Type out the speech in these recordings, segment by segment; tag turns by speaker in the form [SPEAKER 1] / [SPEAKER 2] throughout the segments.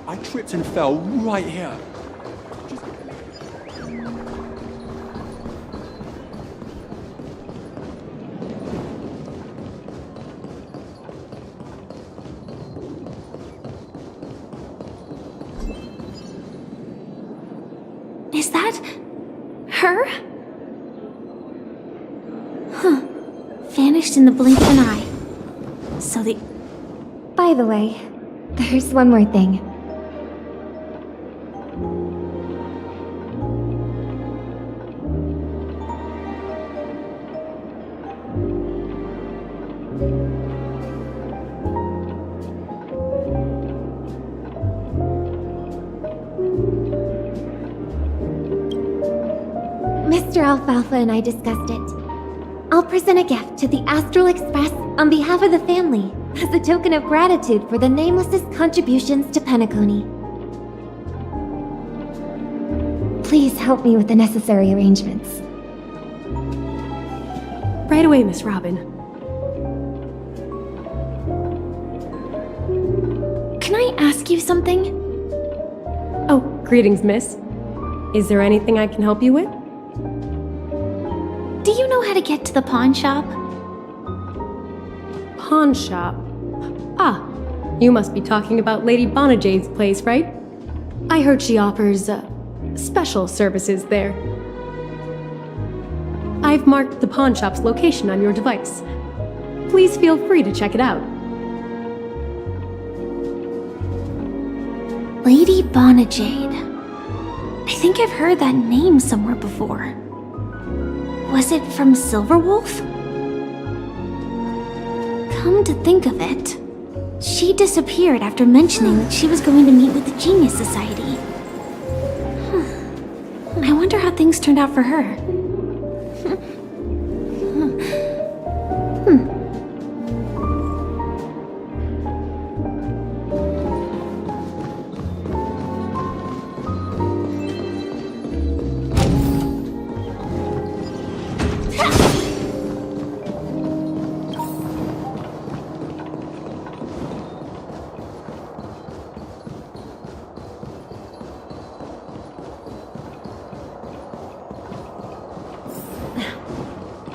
[SPEAKER 1] I tripped and fell right here.
[SPEAKER 2] Is that her? Huh. Vanished in the blink of an eye. So the...
[SPEAKER 3] By the way, there's one more thing. Mr. Alfalfa and I discussed it. I'll present a gift to the Astral Express on behalf of the family as a token of gratitude for the Nameless's contributions to Penacony. Please help me with the necessary arrangements.
[SPEAKER 4] Right away, Miss Robin.
[SPEAKER 2] Can I ask you something?
[SPEAKER 4] Oh, greetings, miss. Is there anything I can help you with?
[SPEAKER 2] Do you know how to get to the pawn shop?
[SPEAKER 4] Pawn shop? Ah, you must be talking about Lady Bonajade's place, right? I heard she offers, special services there. I've marked the pawn shop's location on your device. Please feel free to check it out.
[SPEAKER 2] Lady Bonajade. I think I've heard that name somewhere before. Was it from Silverwolf? Come to think of it, she disappeared after mentioning that she was going to meet with the Genius Society. I wonder how things turned out for her.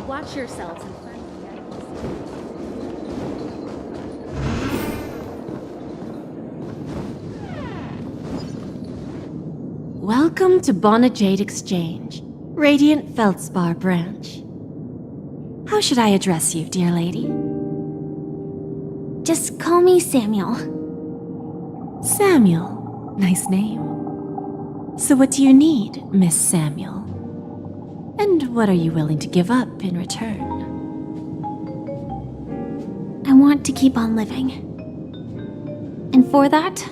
[SPEAKER 4] Watch yourselves and find
[SPEAKER 5] Welcome to Bonajade Exchange, Radiant Feldspar branch. How should I address you, dear lady?
[SPEAKER 2] Just call me Samuel.
[SPEAKER 5] Samuel. Nice name. So what do you need, Miss Samuel? And what are you willing to give up in return?
[SPEAKER 2] I want to keep on living. And for that,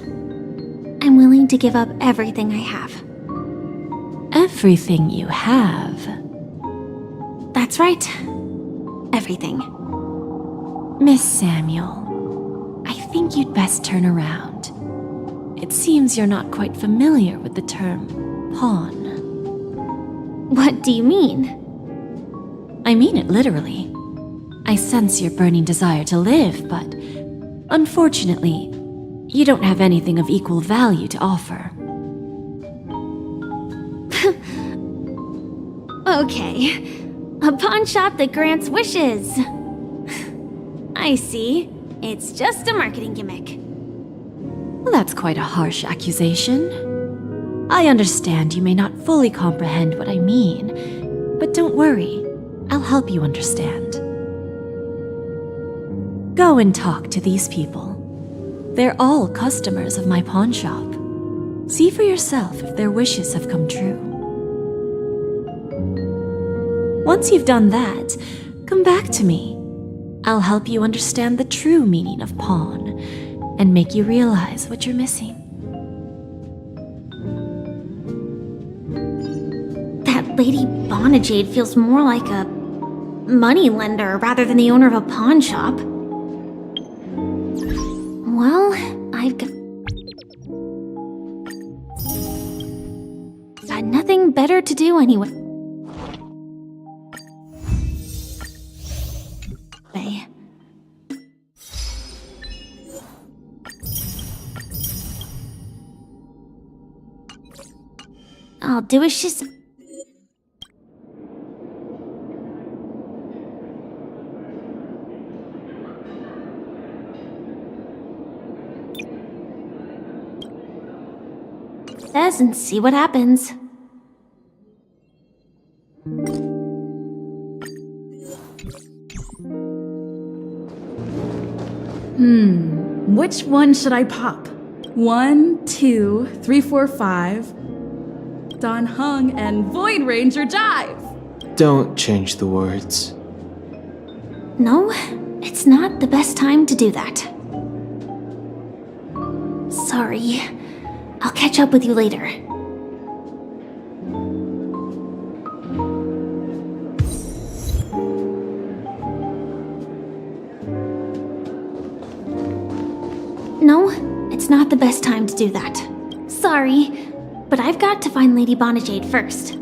[SPEAKER 2] I'm willing to give up everything I have.
[SPEAKER 5] Everything you have?
[SPEAKER 2] That's right. Everything.
[SPEAKER 5] Miss Samuel, I think you'd best turn around. It seems you're not quite familiar with the term pawn.
[SPEAKER 2] What do you mean?
[SPEAKER 5] I mean it literally. I sense your burning desire to live, but unfortunately, you don't have anything of equal value to offer.
[SPEAKER 2] Okay. A pawn shop that grants wishes. I see. It's just a marketing gimmick.
[SPEAKER 5] Well, that's quite a harsh accusation. I understand you may not fully comprehend what I mean, but don't worry. I'll help you understand. Go and talk to these people. They're all customers of my pawn shop. See for yourself if their wishes have come true. Once you've done that, come back to me. I'll help you understand the true meaning of pawn and make you realize what you're missing.
[SPEAKER 2] That Lady Bonajade feels more like a moneylender rather than the owner of a pawn shop. Well, I've got nothing better to do anyway. I'll do as she says. And see what happens.
[SPEAKER 6] Which one should I pop? 1, 2, 3, 4, 5. Don Hung and Void Ranger Jive!
[SPEAKER 7] Don't change the words.
[SPEAKER 2] No, it's not the best time to do that. Sorry. I'll catch up with you later. No, it's not the best time to do that. Sorry, but I've got to find Lady Bonajade first.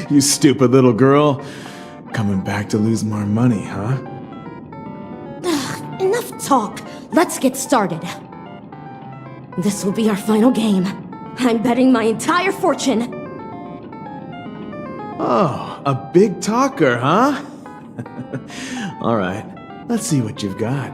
[SPEAKER 8] You stupid little girl. Coming back to lose more money, huh?
[SPEAKER 9] Enough talk. Let's get started. This will be our final game. I'm betting my entire fortune.
[SPEAKER 8] Oh, a big talker, huh? All right, let's see what you've got.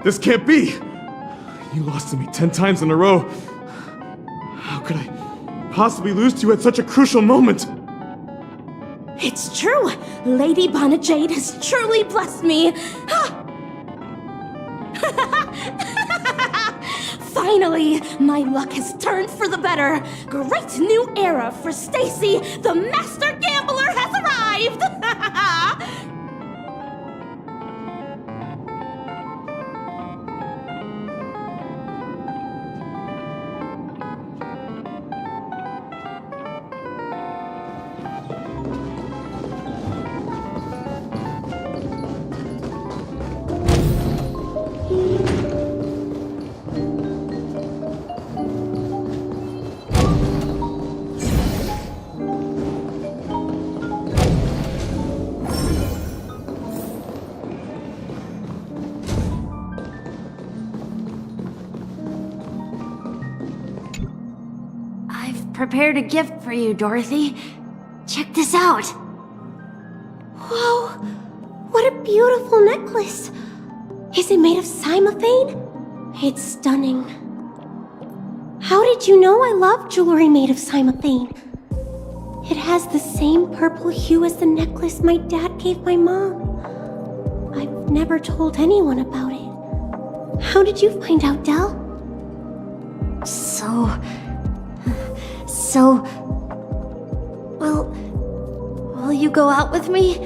[SPEAKER 8] This can't be! You lost to me 10 times in a row. How could I possibly lose to you at such a crucial moment?
[SPEAKER 9] It's true! Lady Bonajade has truly blessed me! Finally, my luck has turned for the better! Great new era for Stacy! The Master Gambler has arrived!
[SPEAKER 2] Prepared a gift for you, Dorothy. Check this out.
[SPEAKER 3] Whoa! What a beautiful necklace! Is it made of cymophane? It's stunning. How did you know I love jewelry made of cymophane? It has the same purple hue as the necklace my dad gave my mom. I've never told anyone about it. How did you find out, Del?
[SPEAKER 5] Well, will you go out with me?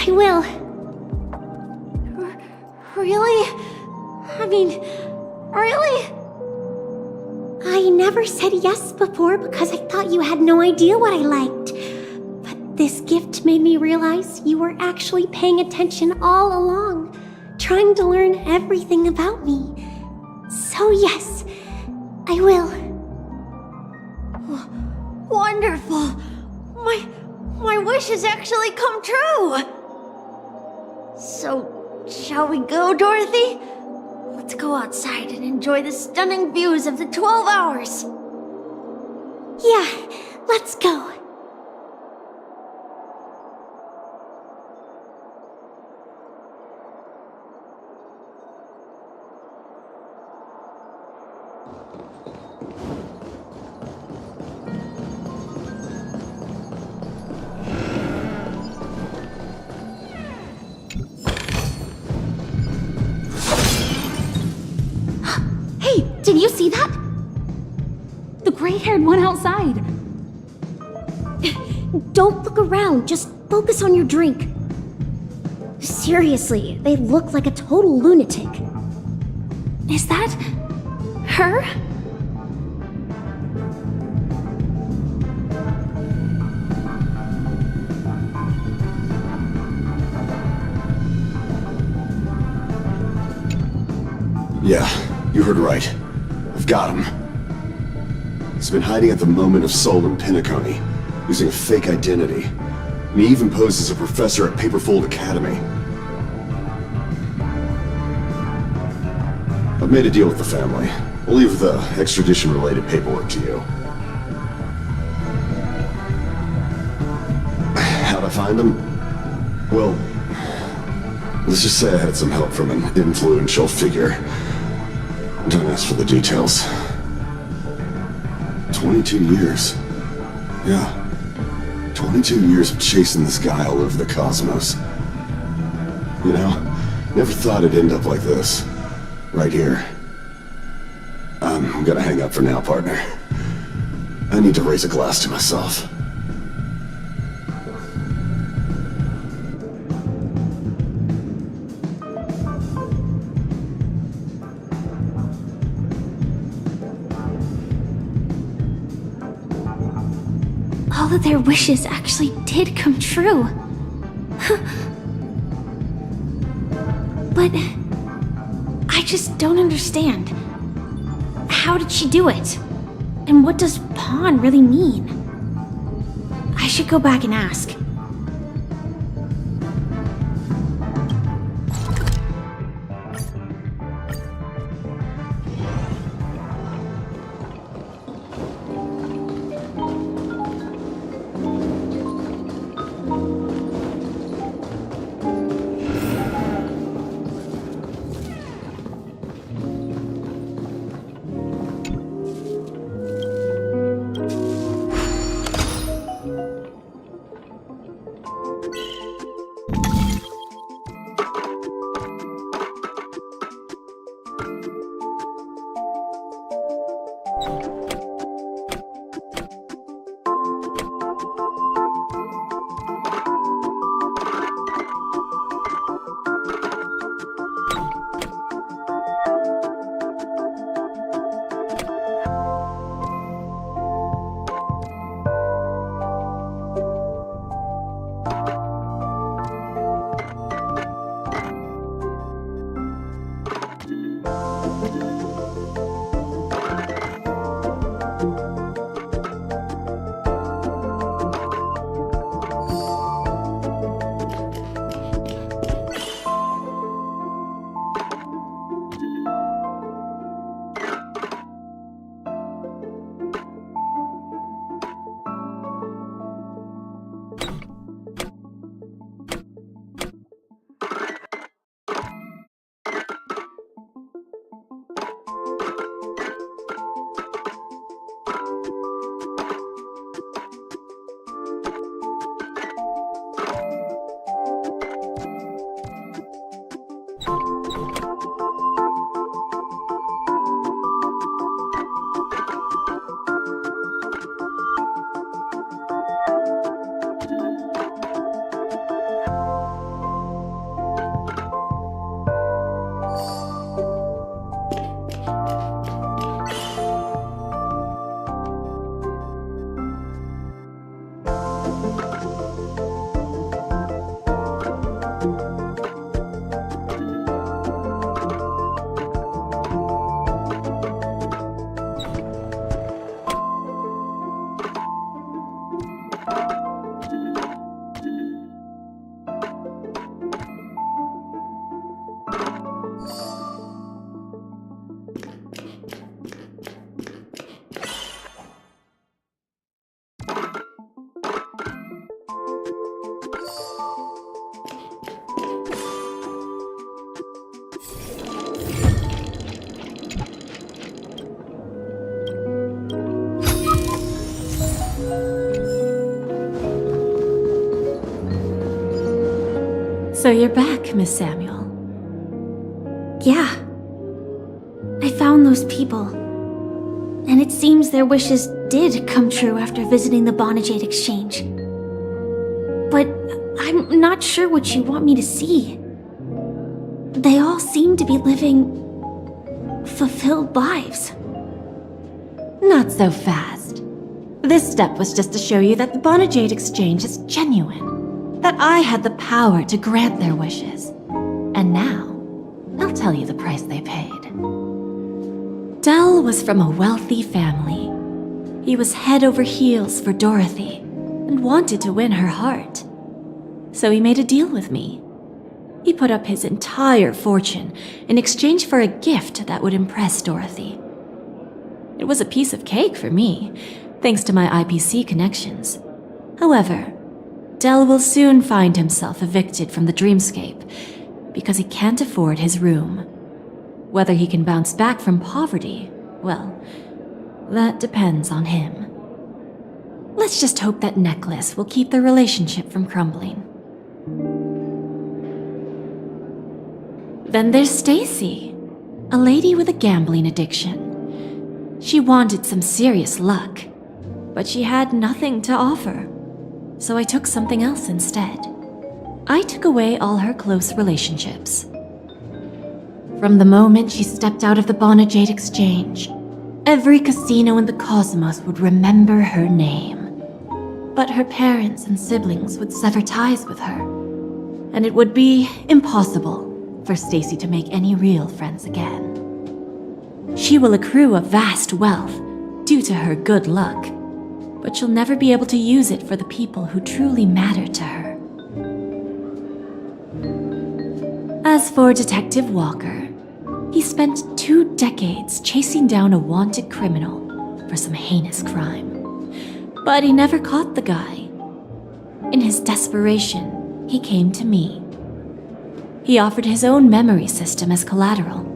[SPEAKER 3] I will. Really? I mean, really? I never said yes before because I thought you had no idea what I liked. But this gift made me realize you were actually paying attention all along, trying to learn everything about me. So yes, I will.
[SPEAKER 5] Wonderful! My wish has actually come true! So, shall we go, Dorothy? Let's go outside and enjoy the stunning views of the 12 hours!
[SPEAKER 3] Yeah, let's go.
[SPEAKER 6] Hey, did you see that? The gray-haired one outside.
[SPEAKER 3] Don't look around, just focus on your drink. Seriously, they look like a total lunatic.
[SPEAKER 6] Is that her?
[SPEAKER 10] Yeah, you heard right. I've got him. He's been hiding at the Moment of Soul in Pinnaconey, using a fake identity. And he even posed as a professor at Paperfold Academy. I've made a deal with the family. We'll leave the extradition-related paperwork to you. How'd I find him? Well, let's just say I had some help from an influential figure. Don't ask for the details. 22 years. Yeah. 22 years of chasing this guy all over the cosmos. You know, never thought it'd end up like this. Right here. I'm gonna hang up for now, partner. I need to raise a glass to myself.
[SPEAKER 2] All of their wishes actually did come true. But I just don't understand. How did she do it? And what does pawn really mean? I should go back and ask.
[SPEAKER 5] So you're back, Miss Samuel.
[SPEAKER 2] Yeah. I found those people. And it seems their wishes did come true after visiting the Bonajade Exchange. But I'm not sure what you want me to see. They all seem to be living fulfilled lives.
[SPEAKER 5] Not so fast. This step was just to show you that the Bonajade Exchange is genuine. That I had the power to grant their wishes. And now, I'll tell you the price they paid. Dell was from a wealthy family. He was head over heels for Dorothy and wanted to win her heart. So he made a deal with me. He put up his entire fortune in exchange for a gift that would impress Dorothy. It was a piece of cake for me, thanks to my IPC connections. However, Dell will soon find himself evicted from the dreamscape because he can't afford his room. Whether he can bounce back from poverty, well, that depends on him. Let's just hope that necklace will keep their relationship from crumbling. Then there's Stacy, a lady with a gambling addiction. She wanted some serious luck, but she had nothing to offer. So I took something else instead. I took away all her close relationships. From the moment she stepped out of the Bonajade Exchange, every casino in the cosmos would remember her name. But her parents and siblings would sever ties with her, and it would be impossible for Stacy to make any real friends again. She will accrue a vast wealth due to her good luck, but she'll never be able to use it for the people who truly matter to her. As for Detective Walker, he spent 2 decades chasing down a wanted criminal for some heinous crime. But he never caught the guy. In his desperation, he came to me. He offered his own memory system as collateral.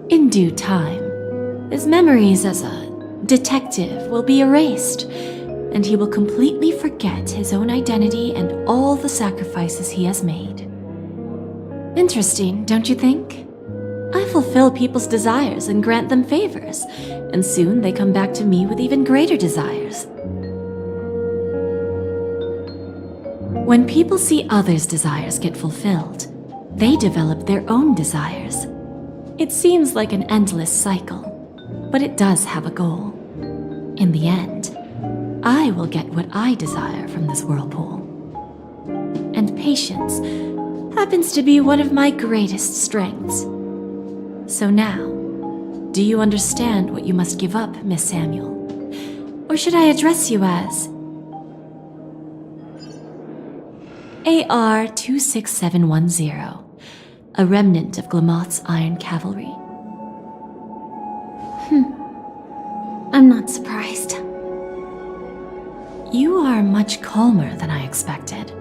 [SPEAKER 5] In due time, his memories as a detective will be erased, and he will completely forget his own identity and all the sacrifices he has made. Interesting, don't you think? I fulfill people's desires and grant them favors, and soon they come back to me with even greater desires. When people see others' desires get fulfilled, they develop their own desires. It seems like an endless cycle, but it does have a goal. In the end, I will get what I desire from this whirlpool. And patience happens to be one of my greatest strengths. So now, do you understand what you must give up, Miss Samuel? Or should I address you as AR-26710, a remnant of Glamoth's Iron Cavalry?
[SPEAKER 2] I'm not surprised.
[SPEAKER 5] You are much calmer than I expected.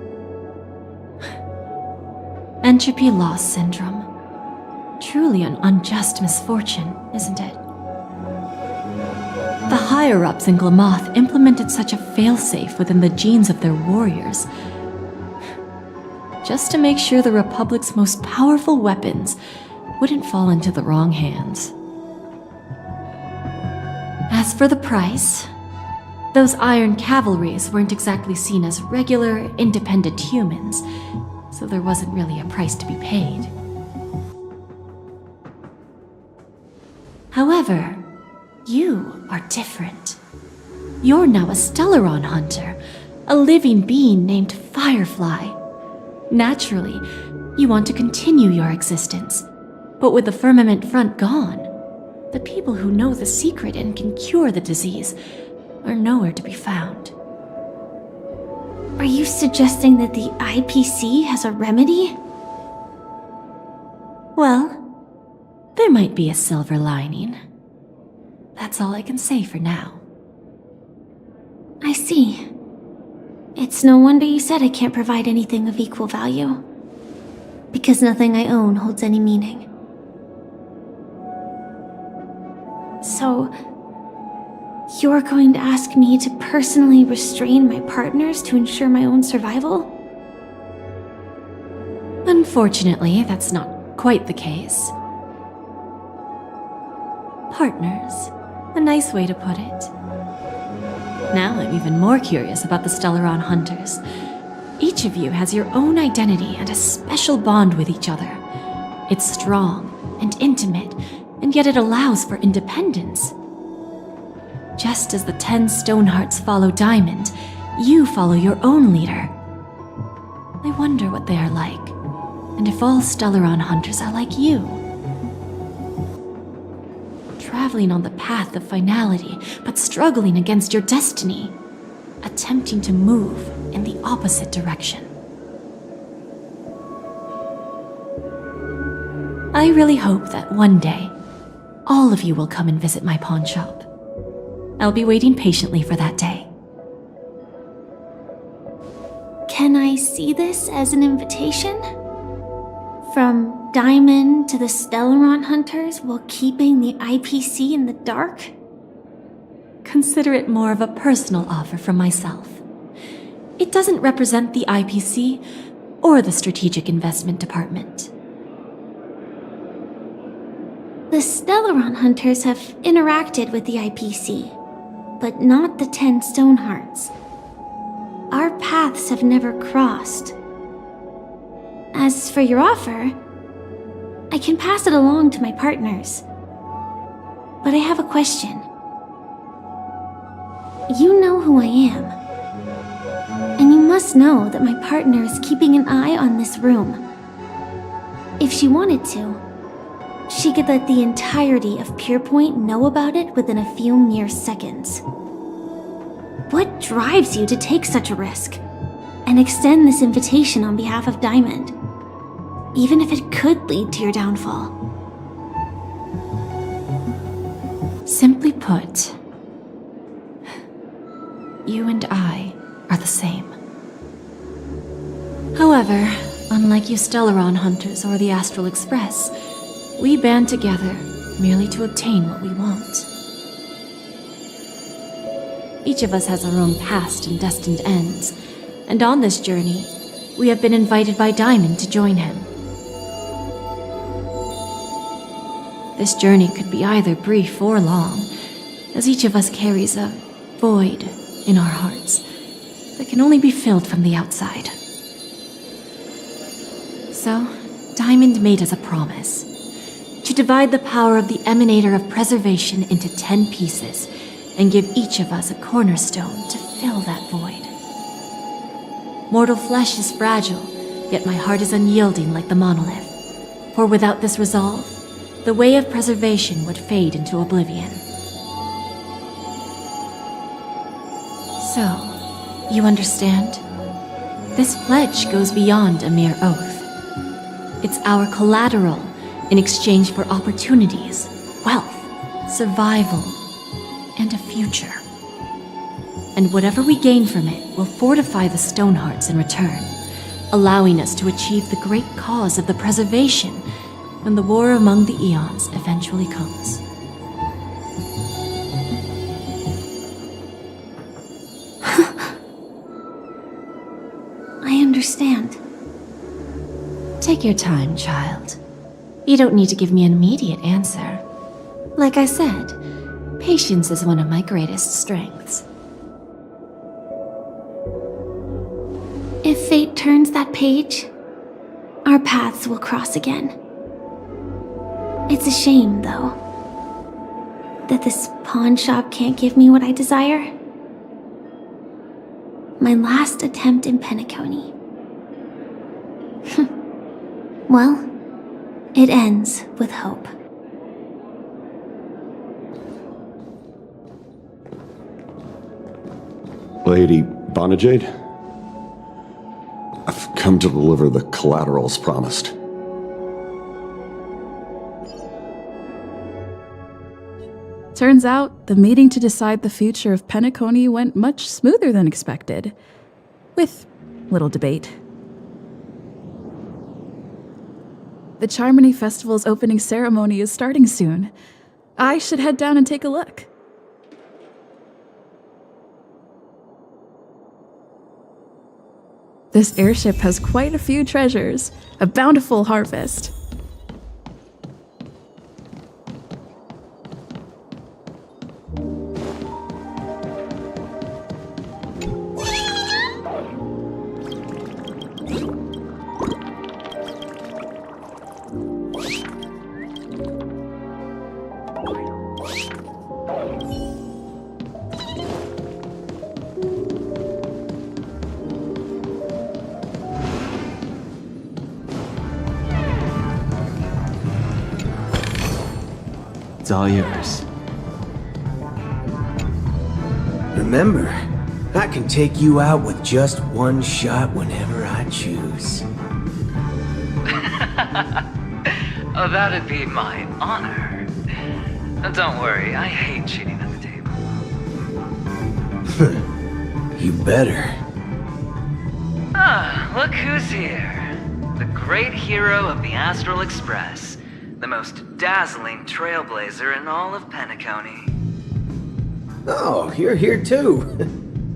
[SPEAKER 5] Entropy loss syndrome. Truly an unjust misfortune, isn't it? The higher-ups in Glamoth implemented such a failsafe within the genes of their warriors, just to make sure the Republic's most powerful weapons wouldn't fall into the wrong hands. As for the price, those Iron Cavalries weren't exactly seen as regular, independent humans, so there wasn't really a price to be paid. However, you are different. You're now a Stellaron hunter, a living being named Firefly. Naturally, you want to continue your existence, but with the firmament front gone, the people who know the secret and can cure the disease are nowhere to be found.
[SPEAKER 2] Are you suggesting that the IPC has a remedy?
[SPEAKER 5] Well, there might be a silver lining. That's all I can say for now.
[SPEAKER 2] I see. It's no wonder you said I can't provide anything of equal value. Because nothing I own holds any meaning. So, you're going to ask me to personally restrain my partners to ensure my own survival?
[SPEAKER 5] Unfortunately, that's not quite the case. Partners. A nice way to put it. Now I'm even more curious about the Stellaron Hunters. Each of you has your own identity and a special bond with each other. It's strong and intimate, and yet it allows for independence. Just as the 10 Stonehearts follow Diamond, you follow your own leader. I wonder what they are like, and if all Stellaron Hunters are like you. Traveling on the path of finality, but struggling against your destiny. Attempting to move in the opposite direction. I really hope that one day, all of you will come and visit my pawn shop. I'll be waiting patiently for that day.
[SPEAKER 2] Can I see this as an invitation? From Diamond to the Stellaron Hunters while keeping the IPC in the dark?
[SPEAKER 5] Consider it more of a personal offer from myself. It doesn't represent the IPC or the Strategic Investment Department.
[SPEAKER 2] The Stellaron Hunters have interacted with the IPC, but not the 10 Stonehearts. Our paths have never crossed. As for your offer, I can pass it along to my partners. But I have a question. You know who I am. And you must know that my partner is keeping an eye on this room. If she wanted to, she could let the entirety of Pierpoint know about it within a few mere seconds. What drives you to take such a risk and extend this invitation on behalf of Diamond, even if it could lead to your downfall?
[SPEAKER 5] Simply put, you and I are the same. However, unlike you Stellaron Hunters or the Astral Express, we band together merely to obtain what we want. Each of us has our own past and destined ends, and on this journey, we have been invited by Diamond to join him. This journey could be either brief or long, as each of us carries a void in our hearts that can only be filled from the outside. So, Diamond made us a promise to divide the power of the Emanator of Preservation into 10 pieces and give each of us a cornerstone to fill that void. Mortal flesh is fragile, yet my heart is unyielding like the monolith. For without this resolve, the way of preservation would fade into oblivion. So, you understand? This pledge goes beyond a mere oath. It's our collateral in exchange for opportunities, wealth, survival, and a future. And whatever we gain from it will fortify the Stonehearts in return, allowing us to achieve the great cause of the preservation when the war among the eons eventually comes.
[SPEAKER 2] I understand.
[SPEAKER 5] Take your time, child. You don't need to give me an immediate answer. Like I said, patience is one of my greatest strengths.
[SPEAKER 2] If fate turns that page, our paths will cross again. It's a shame, though, that this pawn shop can't give me what I desire. My last attempt in Penacony. Well, it ends with hope.
[SPEAKER 10] Lady Bonajade? I've come to deliver the collaterals promised.
[SPEAKER 6] Turns out, the meeting to decide the future of Penacony went much smoother than expected. With little debate. The Charmony Festival's opening ceremony is starting soon. I should head down and take a look. This airship has quite a few treasures, a bountiful harvest.
[SPEAKER 7] It's all yours.
[SPEAKER 11] Remember, I can take you out with just one shot whenever I choose.
[SPEAKER 12] Oh, that'd be my honor. Don't worry, I hate cheating at the table.
[SPEAKER 11] You better.
[SPEAKER 12] Ah, look who's here. The great hero of the Astral Express. The most dazzling trailblazer in all of Penacony.
[SPEAKER 11] Oh, you're here too.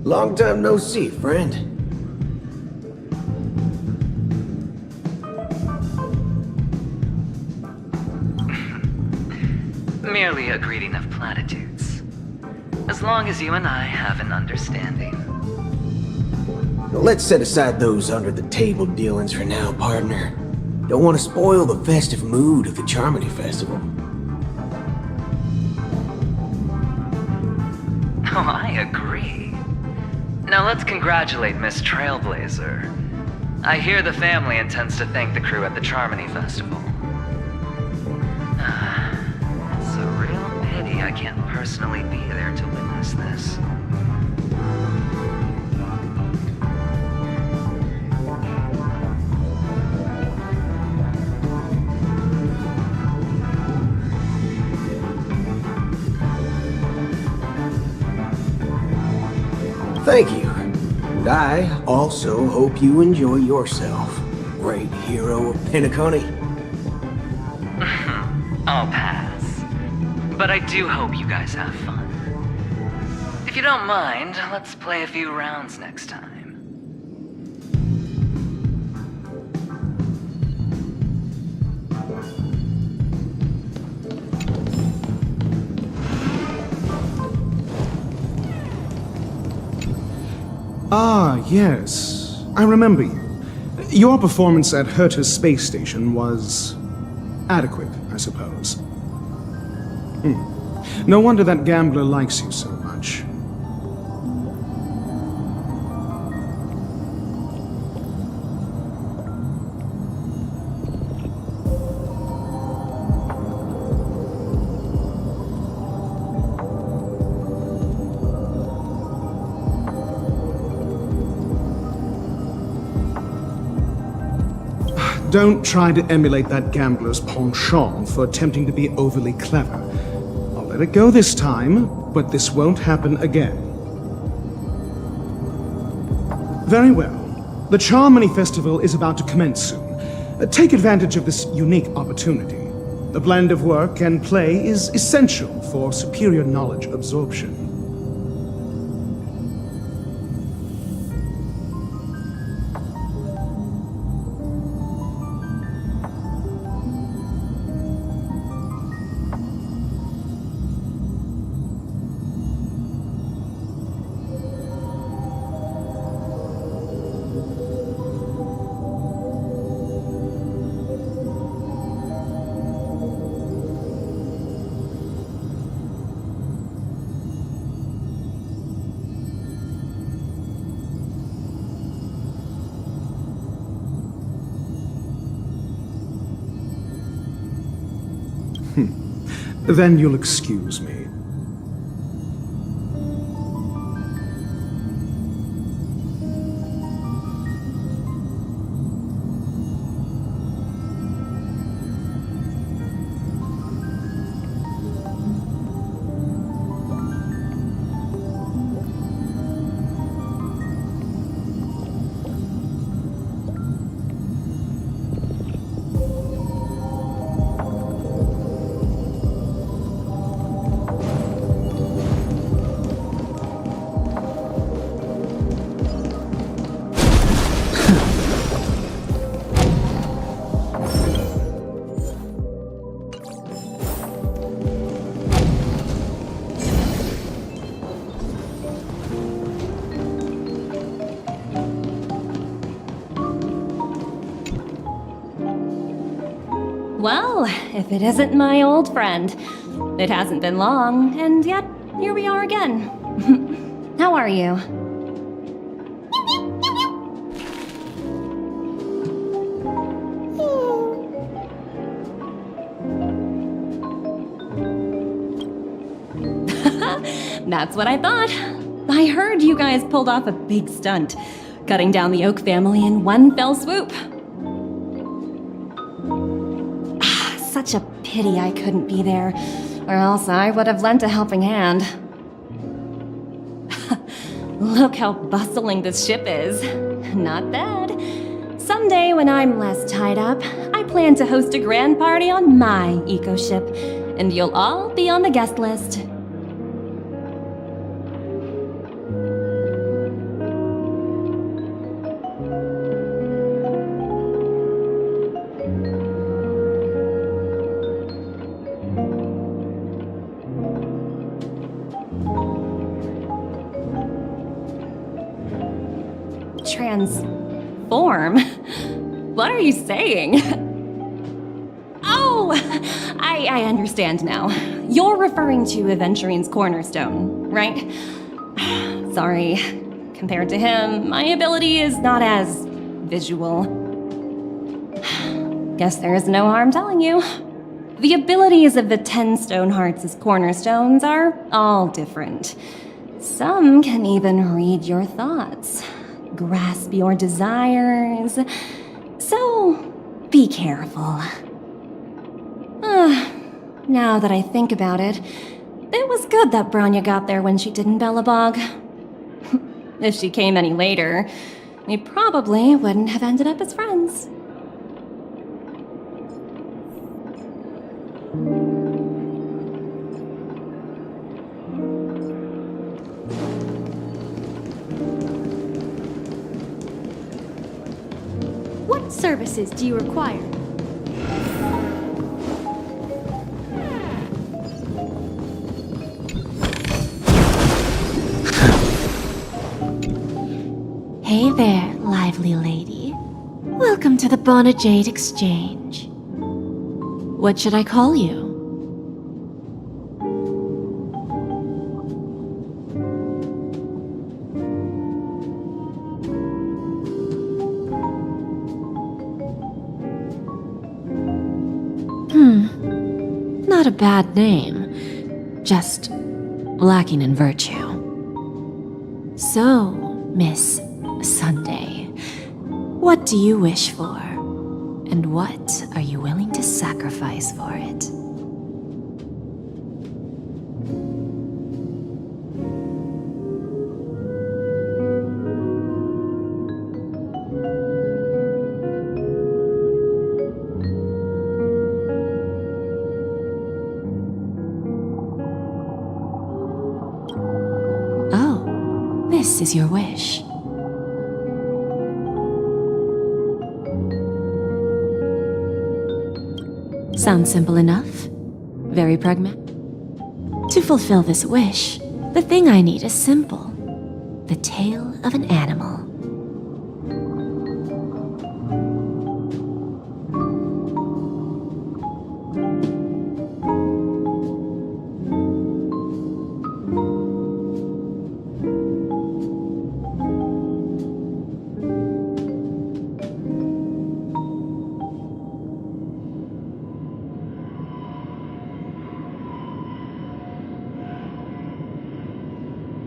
[SPEAKER 11] Long time no see, friend.
[SPEAKER 12] Merely a greeting of platitudes. As long as you and I have an understanding.
[SPEAKER 11] Let's set aside those under-the-table dealings for now, partner. Don't want to spoil the festive mood of the Charmony Festival.
[SPEAKER 12] Oh, I agree. Now let's congratulate Miss Trailblazer. I hear the family intends to thank the crew at the Charmony Festival. It's a real pity I can't personally be there to witness this.
[SPEAKER 11] Thank you. And I also hope you enjoy yourself, great hero of Penacony.
[SPEAKER 12] I'll pass. But I do hope you guys have fun. If you don't mind, let's play a few rounds next time.
[SPEAKER 13] Ah, yes. I remember you. Your performance at Herta's space station was adequate, I suppose. No wonder that gambler likes you so much. Don't try to emulate that gambler's penchant for attempting to be overly clever. I'll let it go this time, but this won't happen again. Very well. The Charmony Festival is about to commence soon. Take advantage of this unique opportunity. The blend of work and play is essential for superior knowledge absorption. Then you'll excuse me.
[SPEAKER 4] Well, if it isn't my old friend. It hasn't been long, and yet here we are again. How are you? That's what I thought. I heard you guys pulled off a big stunt, cutting down the Oak family in one fell swoop. Such a pity I couldn't be there, or else I would have lent a helping hand. Look how bustling this ship is. Not bad. Someday when I'm less tied up, I plan to host a grand party on my eco-ship, and you'll all be on the guest list. Transform? What are you saying? Oh, I understand now. You're referring to Aventurine's cornerstone, right? Sorry. Compared to him, my ability is not as visual. Guess there is no harm telling you. The abilities of the 10 Stonehearts' cornerstones are all different. Some can even read your thoughts, grasp your desires. So, be careful. Now that I think about it, it was good that Branya got there when she did in Bellabog. If she came any later, we probably wouldn't have ended up as friends.
[SPEAKER 9] What services do you require?
[SPEAKER 5] Hey there, lively lady. Welcome to the Bonajade Exchange. What should I call you? Not a bad name, just lacking in virtue. So, Miss Sunday, what do you wish for? And what are you willing to sacrifice for it? Oh, this is your wish. Sounds simple enough. Very pragmatic. To fulfill this wish, the thing I need is simple. The tail of an animal.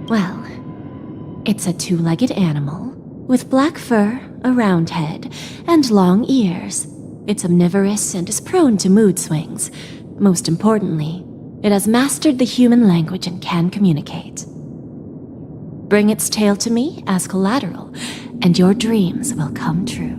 [SPEAKER 5] Well, it's a two-legged animal with black fur, a round head, and long ears. It's omnivorous and is prone to mood swings. Most importantly, it has mastered the human language and can communicate. Bring its tail to me as collateral, and your dreams will come true.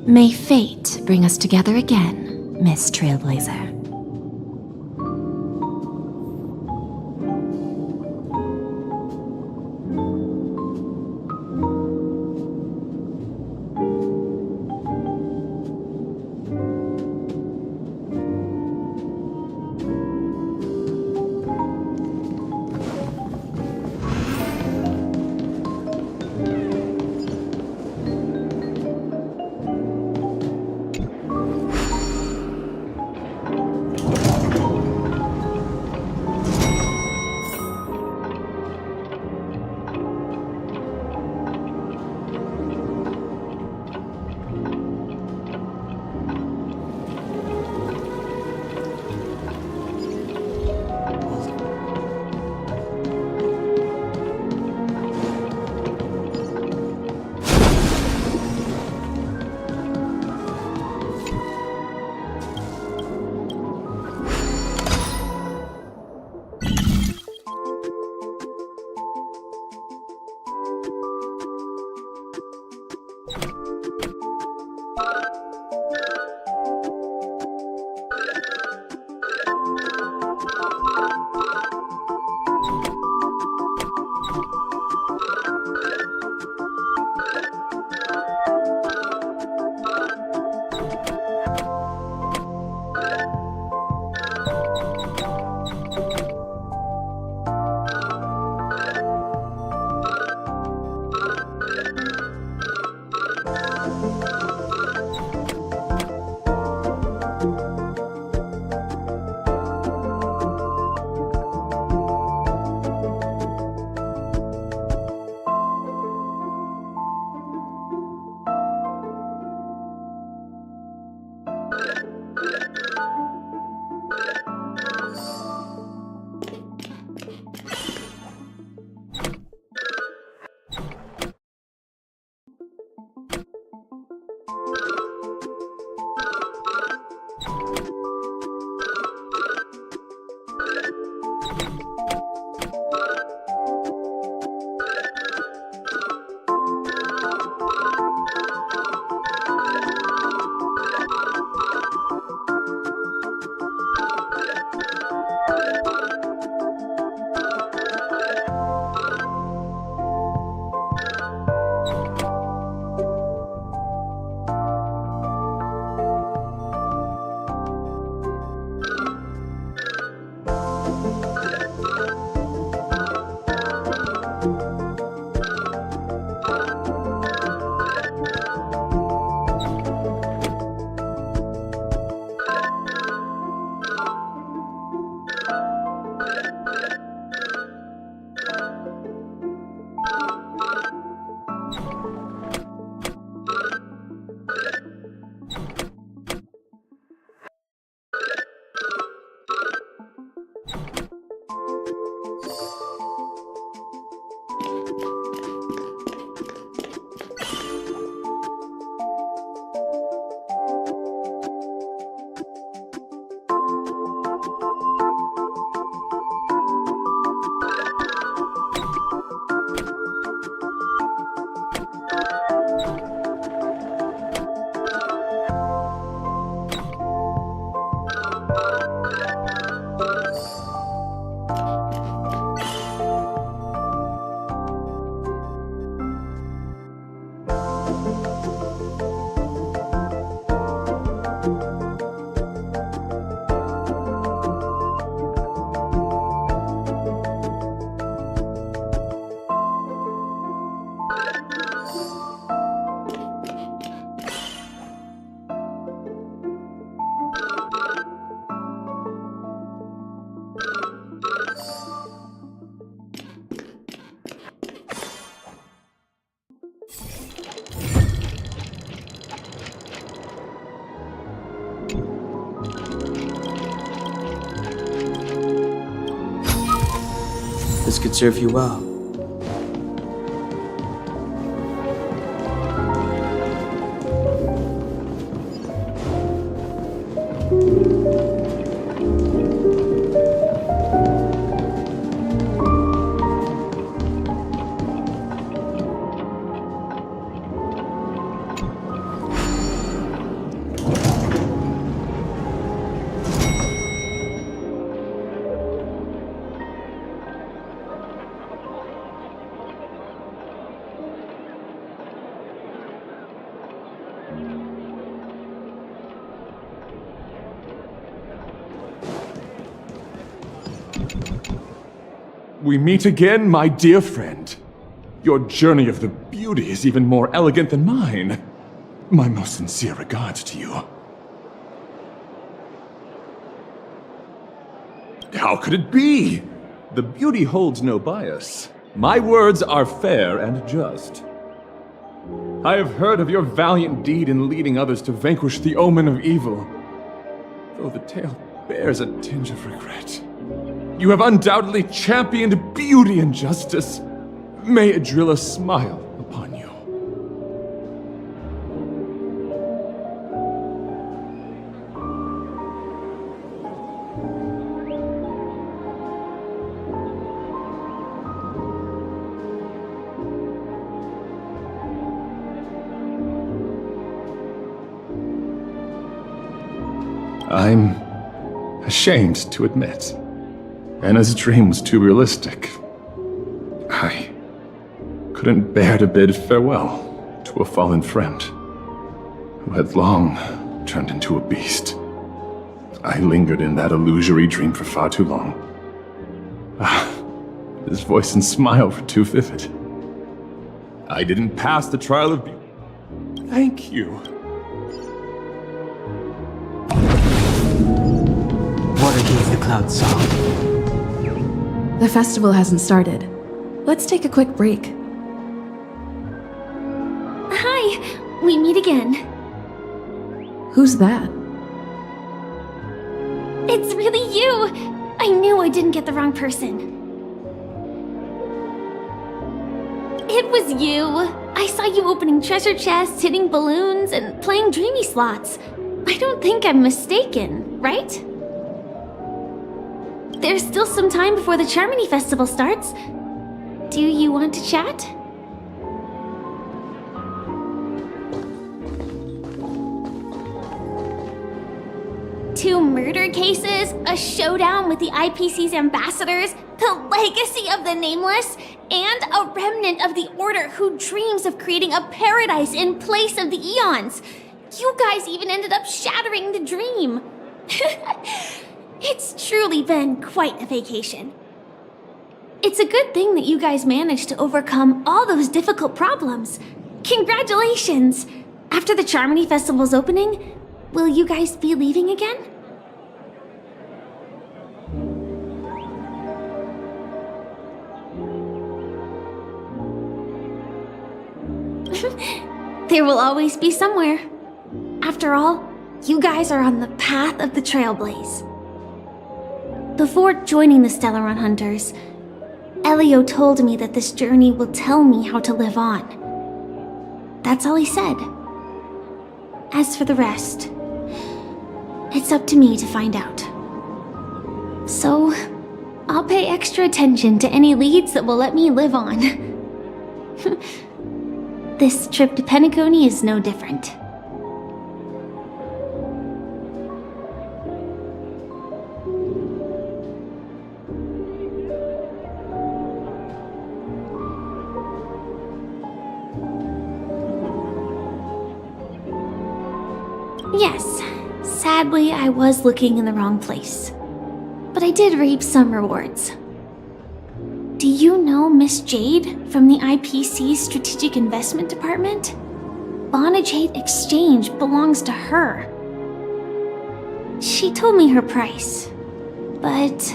[SPEAKER 5] May fate bring us together again, Miss Trailblazer.
[SPEAKER 11] This could serve you well.
[SPEAKER 8] We meet again, my dear friend. Your journey of the beauty is even more elegant than mine. My most sincere regards to you. How could it be? The beauty holds no bias. My words are fair and just. I have heard of your valiant deed in leading others to vanquish the omen of evil, though the tale bears a tinge of regret. You have undoubtedly championed beauty and justice. May Adrilla smile upon you. I'm ashamed to admit, Anna's dream was too realistic. I couldn't bear to bid farewell to a fallen friend who had long turned into a beast. I lingered in that illusory dream for far too long. His voice and smile were too vivid. I didn't pass the trial of beauty. Thank you.
[SPEAKER 11] Water gave the cloud song.
[SPEAKER 6] The festival hasn't started. Let's take a quick break.
[SPEAKER 2] Hi, we meet again.
[SPEAKER 6] Who's that?
[SPEAKER 2] It's really you! I knew I didn't get the wrong person. It was you! I saw you opening treasure chests, hitting balloons, and playing dreamy slots. I don't think I'm mistaken, right? There's still some time before the Charmony Festival starts. Do you want to chat? Two murder cases, a showdown with the IPC's ambassadors, the legacy of the Nameless, and a remnant of the Order who dreams of creating a paradise in place of the Eons. You guys even ended up shattering the dream. It's truly been quite a vacation. It's a good thing that you guys managed to overcome all those difficult problems. Congratulations! After the Charmony Festival's opening, will you guys be leaving again? There will always be somewhere. After all, you guys are on the path of the Trailblaze. Before joining the Stellaron Hunters, Elio told me that this journey will tell me how to live on. That's all he said. As for the rest, it's up to me to find out. So, I'll pay extra attention to any leads that will let me live on. This trip to Penacony is no different. Yes, sadly I was looking in the wrong place. But I did reap some rewards. Do you know Miss Jade from the IPC's Strategic Investment Department? Bonajade Exchange belongs to her. She told me her price, but...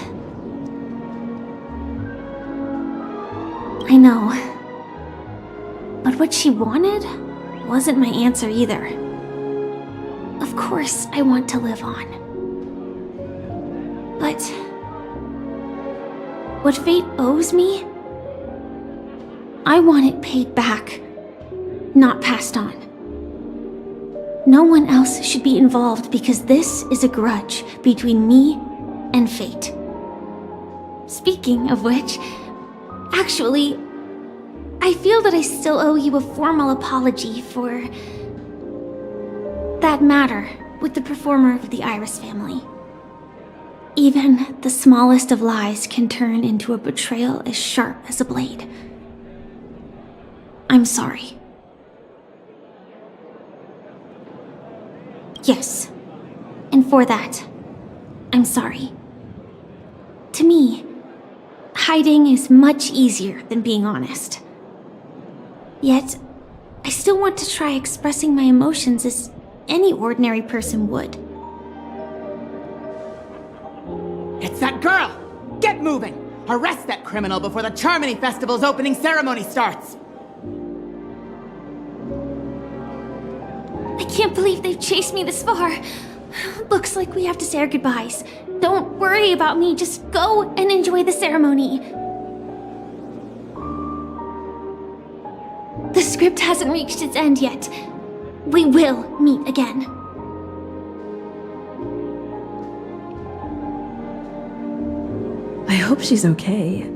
[SPEAKER 2] I know. But what she wanted wasn't my answer either. Of course, I want to live on. But What fate owes me, I want it paid back, not passed on. No one else should be involved because this is a grudge between me and fate. Speaking of which, actually, I feel that I still owe you a formal apology for that matter with the performer of the Iris family. Even the smallest of lies can turn into a betrayal as sharp as a blade. I'm sorry. Yes, and for that, I'm sorry. To me, hiding is much easier than being honest. Yet, I still want to try expressing my emotions as any ordinary person would.
[SPEAKER 14] It's that girl! Get moving! Arrest that criminal before the Charmony Festival's opening ceremony starts!
[SPEAKER 2] I can't believe they've chased me this far. Looks like we have to say our goodbyes. Don't worry about me, just go and enjoy the ceremony. The script hasn't reached its end yet. We will meet again.
[SPEAKER 6] I hope she's okay.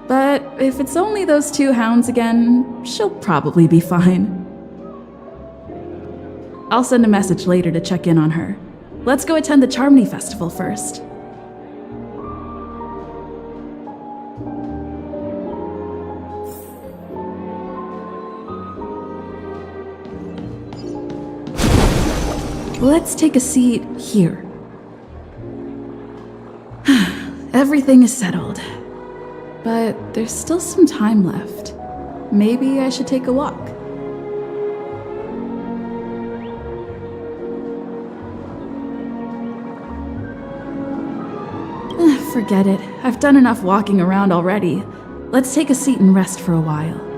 [SPEAKER 6] But if it's only those two hounds again, she'll probably be fine. I'll send a message later to check in on her. Let's go attend the Charmony Festival first. Let's take a seat here. Everything is settled. But there's still some time left. Maybe I should take a walk. Forget it. I've done enough walking around already. Let's take a seat and rest for a while.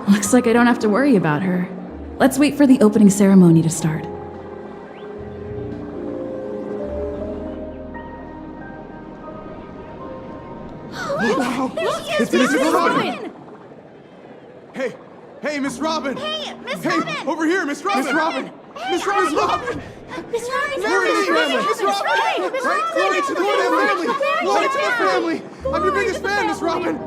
[SPEAKER 6] Looks like I don't have to worry about her. Let's wait for the opening ceremony to start.
[SPEAKER 1] Wow! It's Miss Robin! Hey, Miss Robin!
[SPEAKER 9] Hey, Miss Robin!
[SPEAKER 1] Hey, over here, Miss Robin! Miss Robin! Miss Robin!
[SPEAKER 9] Miss Robin!
[SPEAKER 1] Miss Robin! Right? Glory to the family! Glory to the family! I'm your biggest fan, Miss Robin!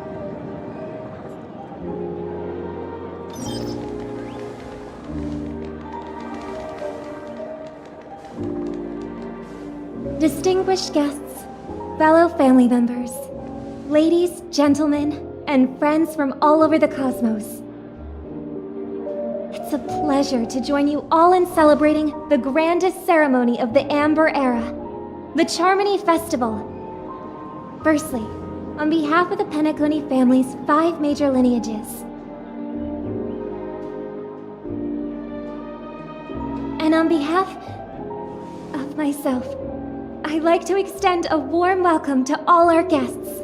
[SPEAKER 3] Distinguished guests, fellow family members, ladies, gentlemen, and friends from all over the cosmos. It's a pleasure to join you all in celebrating the grandest ceremony of the Amber Era, the Charmony Festival. Firstly, on behalf of the Penacony family's 5 major lineages, and on behalf of myself, I'd like to extend a warm welcome to all our guests.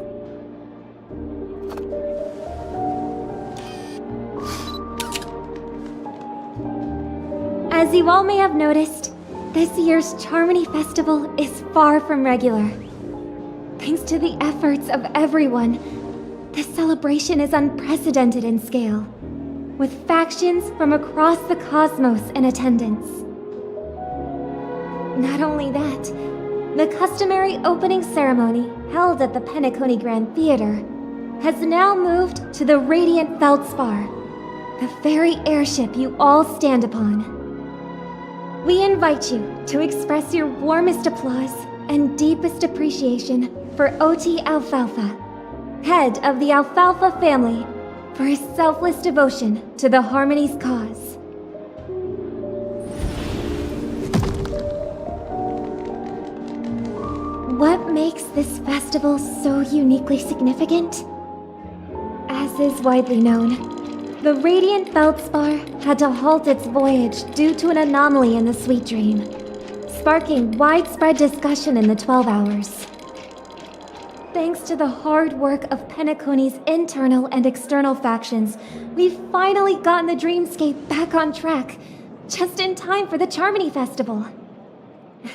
[SPEAKER 3] As you all may have noticed, this year's Charmony Festival is far from regular. Thanks to the efforts of everyone, this celebration is unprecedented in scale, with factions from across the cosmos in attendance. Not only that, the customary opening ceremony held at the Penacony Grand Theater has now moved to the Radiant Feldspar, the very airship you all stand upon. We invite you to express your warmest applause and deepest appreciation for OT Alfalfa, head of the Alfalfa family, for his selfless devotion to the Harmony's cause. What makes this festival so uniquely significant? As is widely known, The Radiant Feldspar had to halt its voyage due to an anomaly in the Sweet Dream, sparking widespread discussion in the 12 Hours. Thanks to the hard work of Penacony's internal and external factions, we've finally gotten the dreamscape back on track, just in time for the Charmony Festival.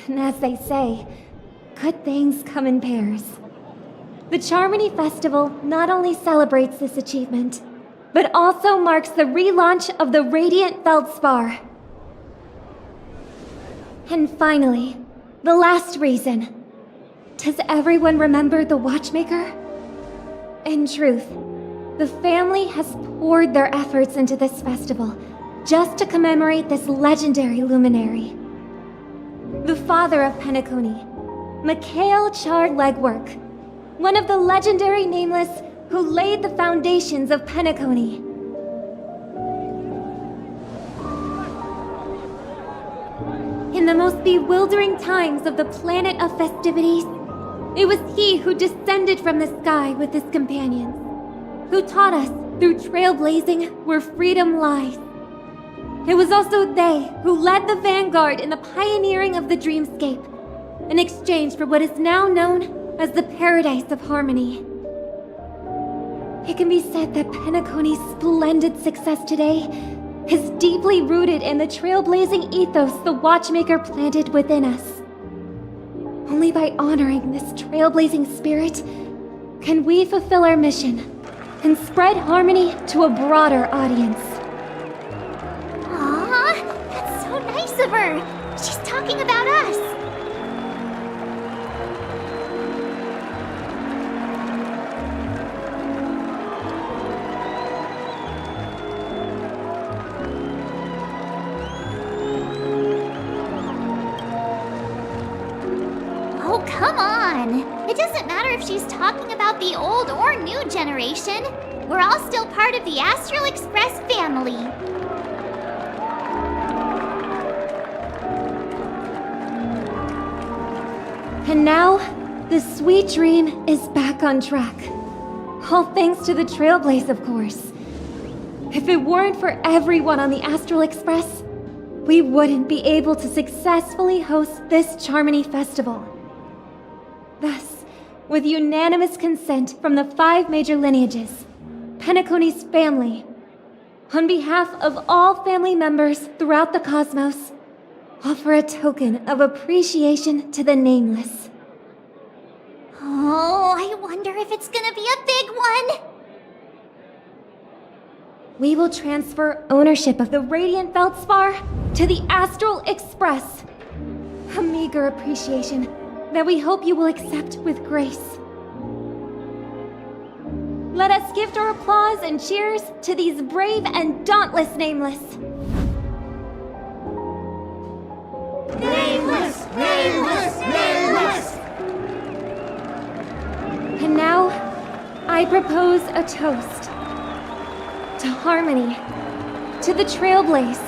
[SPEAKER 3] And as they say, good things come in pairs. The Charmony Festival not only celebrates this achievement, but also marks the relaunch of the Radiant Feldspar. And finally, the last reason. Does everyone remember the Watchmaker? In truth, the family has poured their efforts into this festival just to commemorate this legendary luminary. The father of Penacony, Mikhail Chard Legwork, one of the legendary Nameless who laid the foundations of Penacony. In the most bewildering times of the planet of festivities, it was he who descended from the sky with his companions, who taught us through trailblazing where freedom lies. It was also they who led the vanguard in the pioneering of the dreamscape, in exchange for what is now known as the Paradise of Harmony. It can be said that Penacony's splendid success today is deeply rooted in the trailblazing ethos the Watchmaker planted within us. Only by honoring this trailblazing spirit can we fulfill our mission and spread harmony to a broader audience.
[SPEAKER 2] Aw, that's so nice of her. She's talking about us. Oh, come on! It doesn't matter if she's talking about the old or new generation. We're all still part of the Astral Express family.
[SPEAKER 3] And now, the Sweet Dream is back on track. All thanks to the Trailblaze, of course. If it weren't for everyone on the Astral Express, we wouldn't be able to successfully host this Charmony Festival. Thus, with unanimous consent from the 5 major lineages, Penacony's family, on behalf of all family members throughout the cosmos, offer a token of appreciation to the Nameless.
[SPEAKER 2] Oh, I wonder if it's gonna be a big one!
[SPEAKER 3] We will transfer ownership of the Radiant Feldspar to the Astral Express. A meager appreciation that we hope you will accept with grace. Let us gift our applause and cheers to these brave and dauntless Nameless.
[SPEAKER 1] Nameless! Nameless! Nameless!
[SPEAKER 3] And now, I propose a toast. To harmony, to the Trailblaze,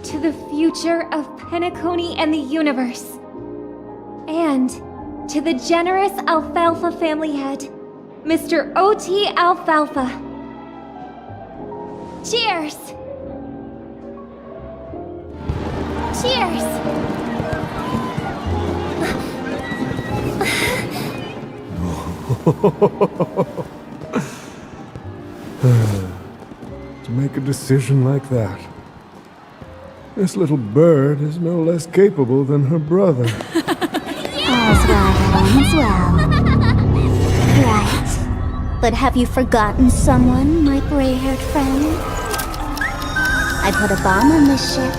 [SPEAKER 3] to the future of Penacony and the universe, and to the generous Alfalfa family head, Mr. O.T. Alfalfa. Cheers!
[SPEAKER 2] Cheers!
[SPEAKER 15] To make a decision like that. This little bird is no less capable than her brother.
[SPEAKER 2] All's well that ends well. Right. But have you forgotten someone, my gray-haired friend? I put a bomb on this ship.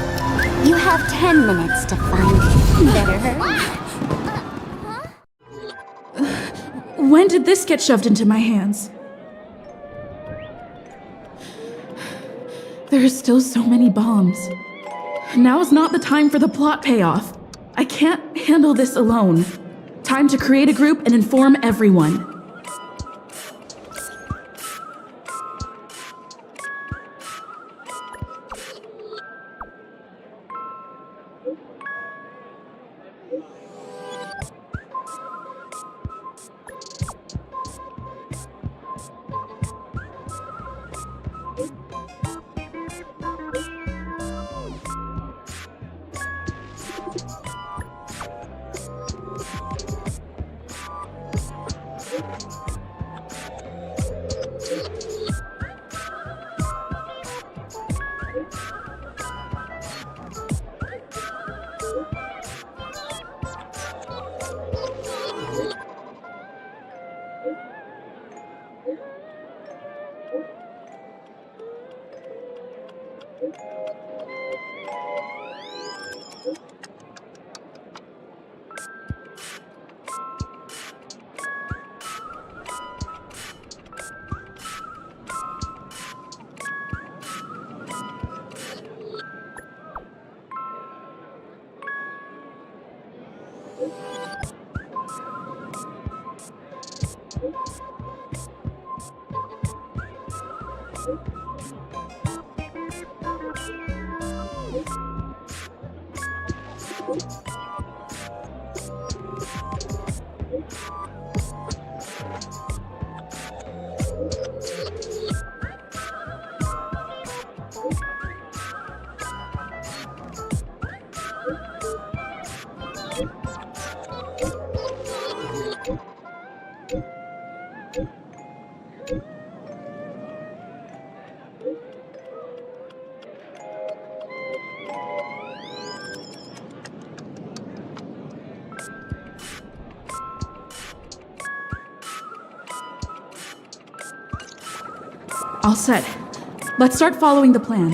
[SPEAKER 2] You have 10 minutes to find it. Better hurry.
[SPEAKER 6] When did this get shoved into my hands? There are still so many bombs. Now is not the time for the plot payoff. I can't handle this alone. Time to create a group and inform everyone. All set. Let's start following the plan.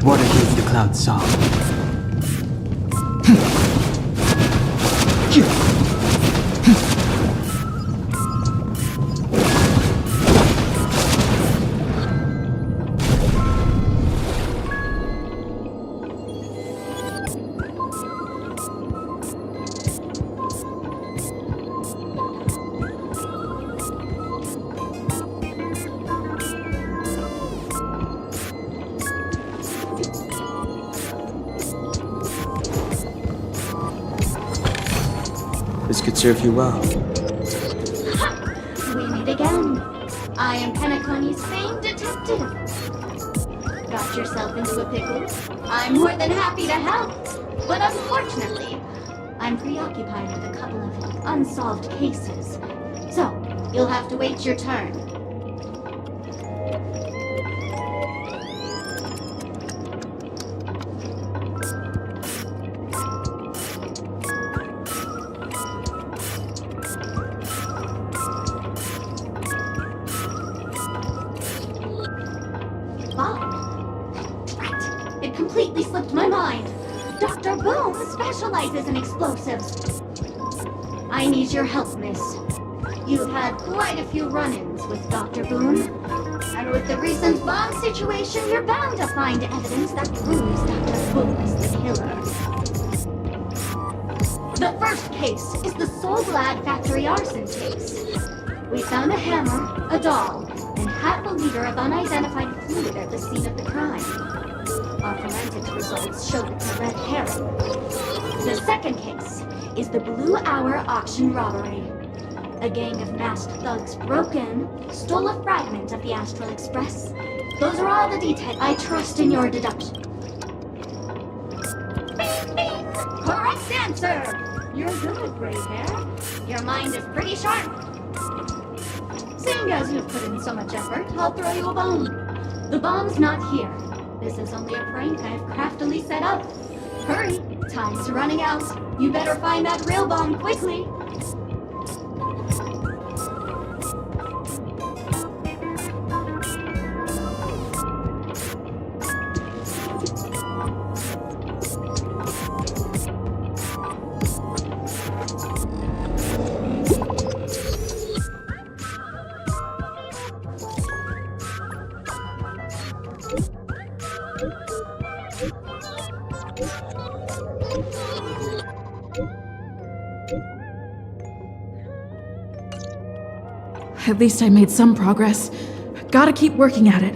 [SPEAKER 7] What against the cloud song? This could serve you well.
[SPEAKER 3] We meet again. I am Penacony's famed detective. Got yourself into a pickle? I'm more than happy to help. But unfortunately, I'm preoccupied with a couple of unsolved cases. So, you'll have to wait your turn. Completely slipped my mind. Dr. Boom specializes in explosives. I need your help, miss. You've had quite a few run-ins with Dr. Boone. And with the recent bomb situation, you're bound to find evidence that proves Dr. Boone is the killer. The first case is the Soul Glad factory arson case. We found a hammer, a doll, and half a liter of unidentified fluid at the scene of the crime. Our forensics results showed it's a red herring. The second case is the Blue Hour auction robbery. A gang of masked thugs broke in, stole a fragment of the Astral Express. Those are all the details. I trust in your deduction. Bing, bing! Correct answer! You're good, gray hair. Your mind is pretty sharp. Seeing as you've put in so much effort, I'll throw you a bone. The bomb's not here. This is only a prank I've craftily set up. Hurry, time's running out. You better find that real bomb quickly.
[SPEAKER 6] At least I made some progress. Gotta keep working at it.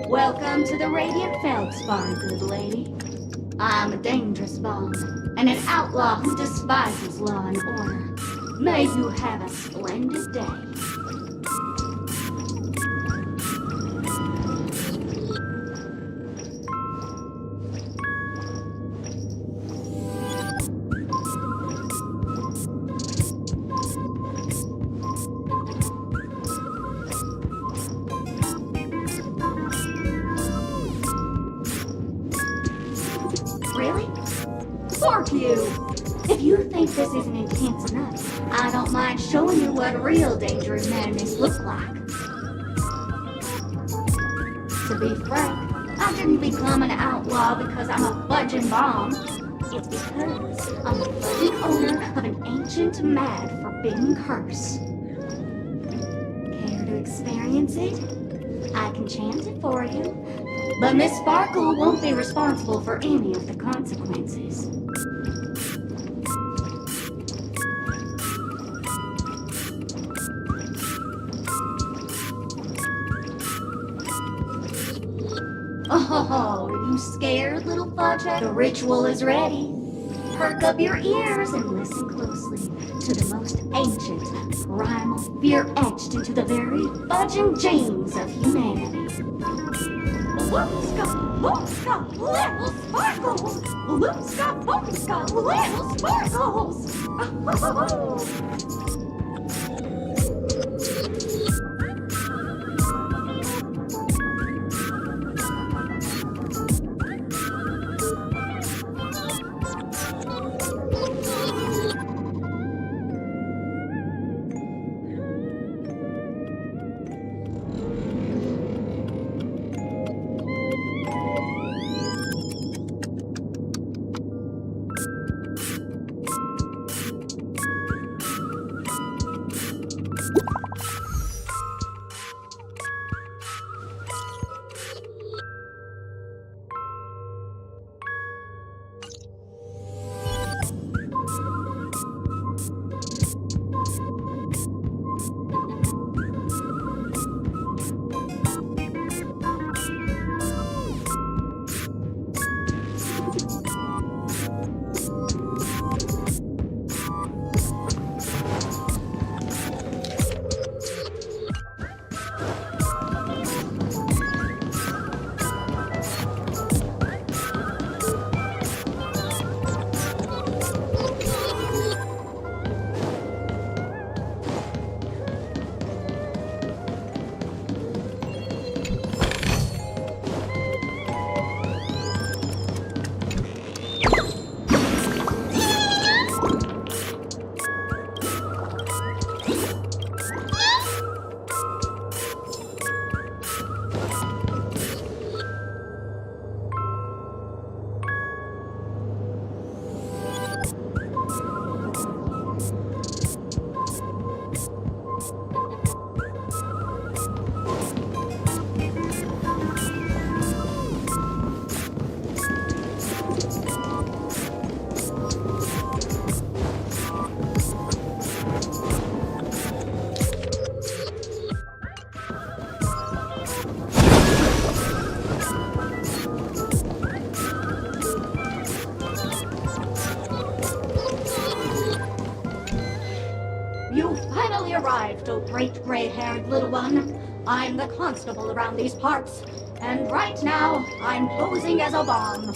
[SPEAKER 9] Welcome to the Radiant Feldspar, good lady. I'm a dangerous bond, and an outlaw who despises law and order. May you have a splendid day. Really? Fork you! If you think this isn't intense enough, I don't mind showing you what real dangerous madness looks like. To be frank, I didn't become an outlaw because I'm a fudging bomb. It's because I'm the fudging owner of an ancient, mad, forbidden curse. Care to experience it? I can chant it for you. But Miss Sparkle won't be responsible for any of the consequences. Oh, you scared, little fudger? The ritual is ready. Perk up your ears and listen closely to the most ancient, primal fear etched into the very fudging genes of humanity. Loopska, loopska, little sparkles! Loopska, boopska, little sparkles! so great, gray-haired little one. I'm the constable around these parts, and right now, I'm posing as a bomb.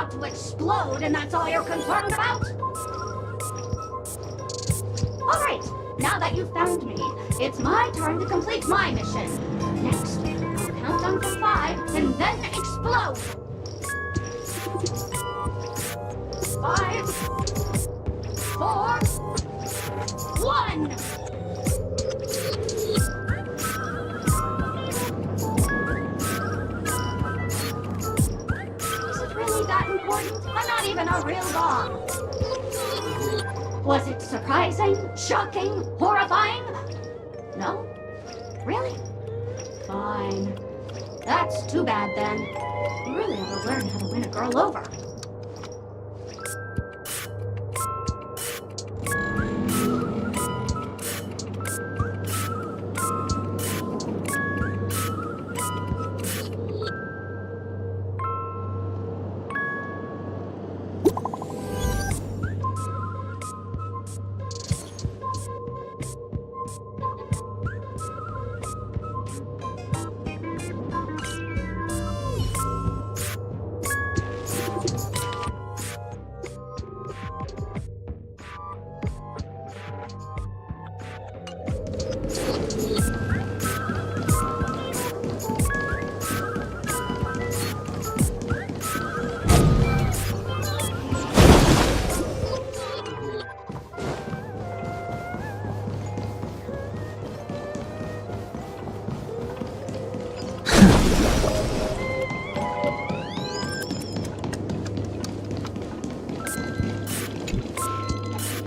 [SPEAKER 9] To explode, and that's all you're concerned about? Alright, now that you've found me, it's my turn to complete my mission. Next, I'll count down from 5, and then explode! 5, 4, 1! I'm not even a real bomb. Was it surprising, shocking, horrifying? No? Really? Fine. That's too bad then. You really ought to learn how to win a girl over.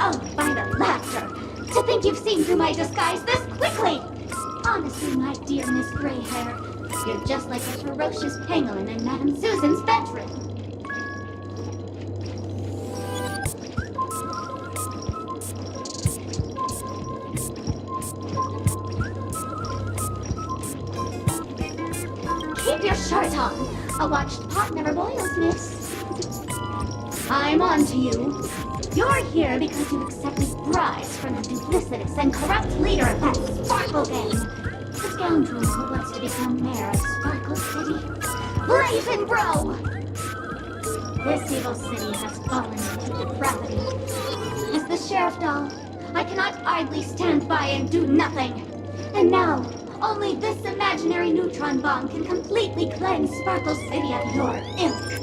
[SPEAKER 9] Oh, by the laughter! To think you've seen through my disguise this quickly! Honestly, my dear Miss Greyhair, you're just like a ferocious pangolin in Madame Susan's bedroom. Keep your shirt on. A watched pot never boils, miss. I'm on to you. You're here because you accepted bribes from the duplicitous and corrupt leader of that Sparkle gang. The scoundrel who wants to become mayor of Sparkle City. Blazing Bro! This evil city has fallen into depravity. As the sheriff doll, I cannot idly stand by and do nothing. And now, only this imaginary neutron bomb can completely cleanse Sparkle City of your ilk.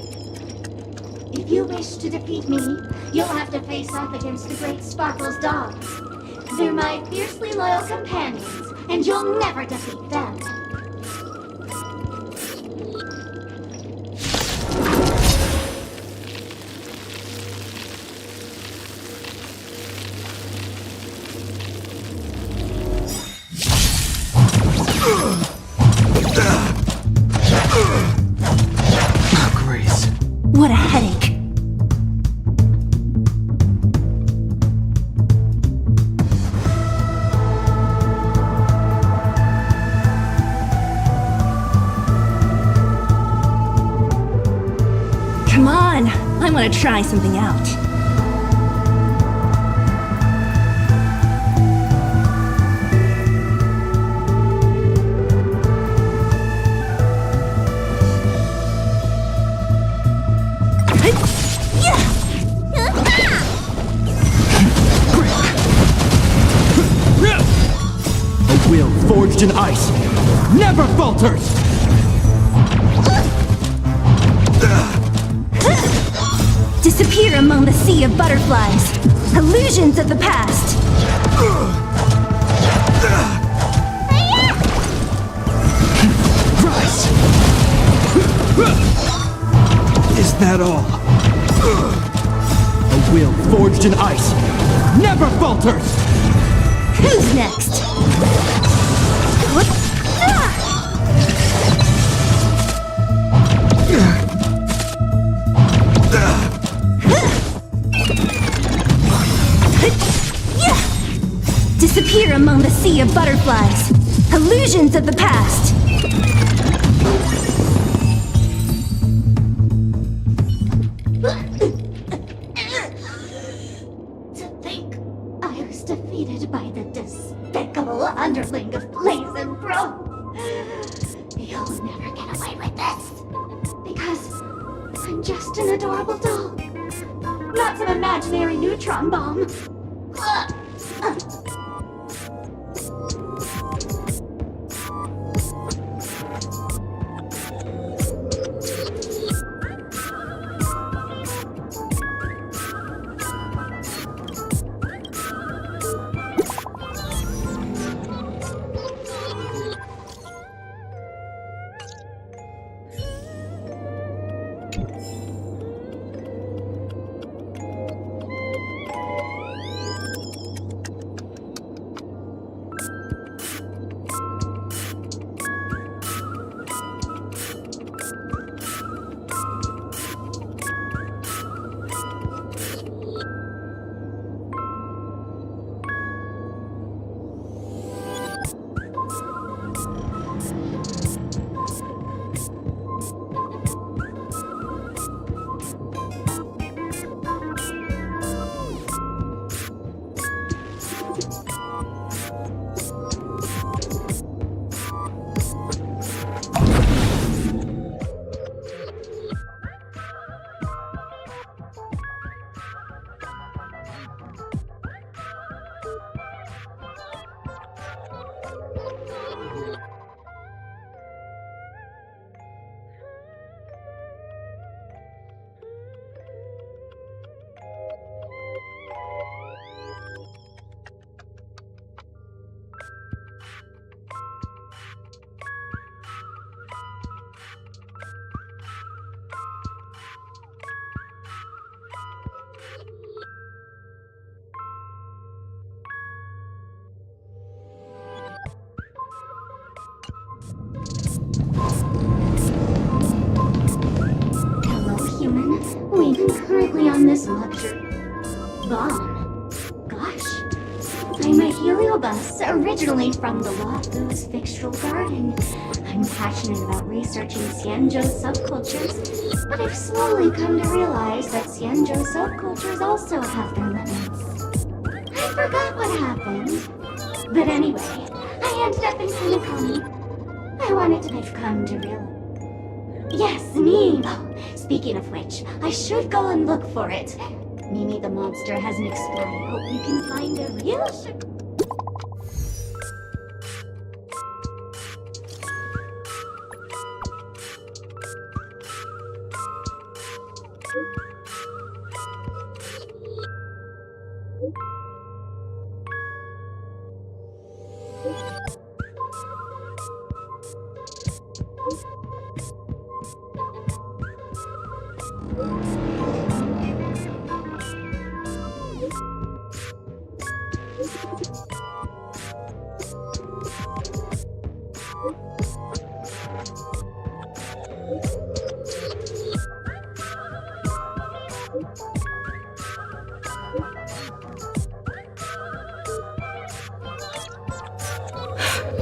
[SPEAKER 9] If you wish to defeat me, you'll have to face off against the Great Sparkle's dogs. They're my fiercely loyal companions, and you'll never defeat them.
[SPEAKER 2] What a headache. Come on, I want to try something out.
[SPEAKER 11] will forged in ice never falters!
[SPEAKER 2] Disappear among the sea of butterflies. Illusions of the past.
[SPEAKER 11] Rise! Is that all? A will forged in ice never falters!
[SPEAKER 2] Who's next? Disappear among the sea of butterflies. Illusions of the past.
[SPEAKER 9] To think I was defeated by the despicable underling of Blaze and Bro. You'll never get away with this. Because I'm just an adorable doll. Not some imaginary neutron bomb. Currently on this luxury bomb. Gosh, I'm a heliobus, originally from the Wafu's Fixtural Garden. I'm passionate about researching Xianzhou's subcultures, but I've slowly come to realize that Xianzhou subcultures also have their limits. I forgot what happened. But anyway, I ended up in Kanekami. I wanted to have come to realize. Yes, me! Oh, speaking of which, I should go and look for it. Mimi the monster hasn't expired. Hope you can find a real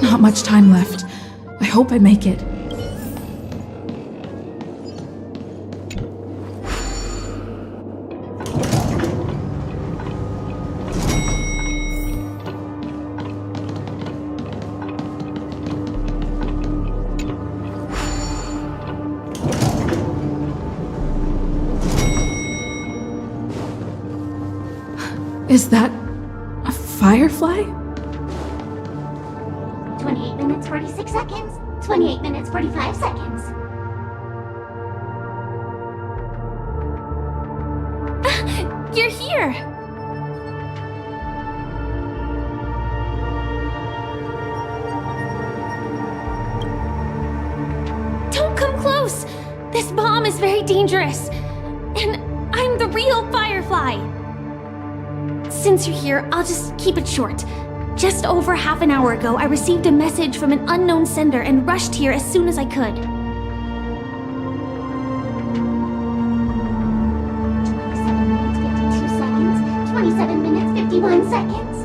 [SPEAKER 6] Not much time left. I hope I make it. Is that a firefly?
[SPEAKER 9] 28 minutes, 46 seconds. 28 minutes, 45 seconds.
[SPEAKER 2] You're here! Don't come close! This bomb is very dangerous. And I'm the real Firefly! Since you're here, I'll just keep it short. Just over half an hour ago, I received a message from an unknown sender and rushed here as soon as I could.
[SPEAKER 9] 27 minutes, 51 seconds.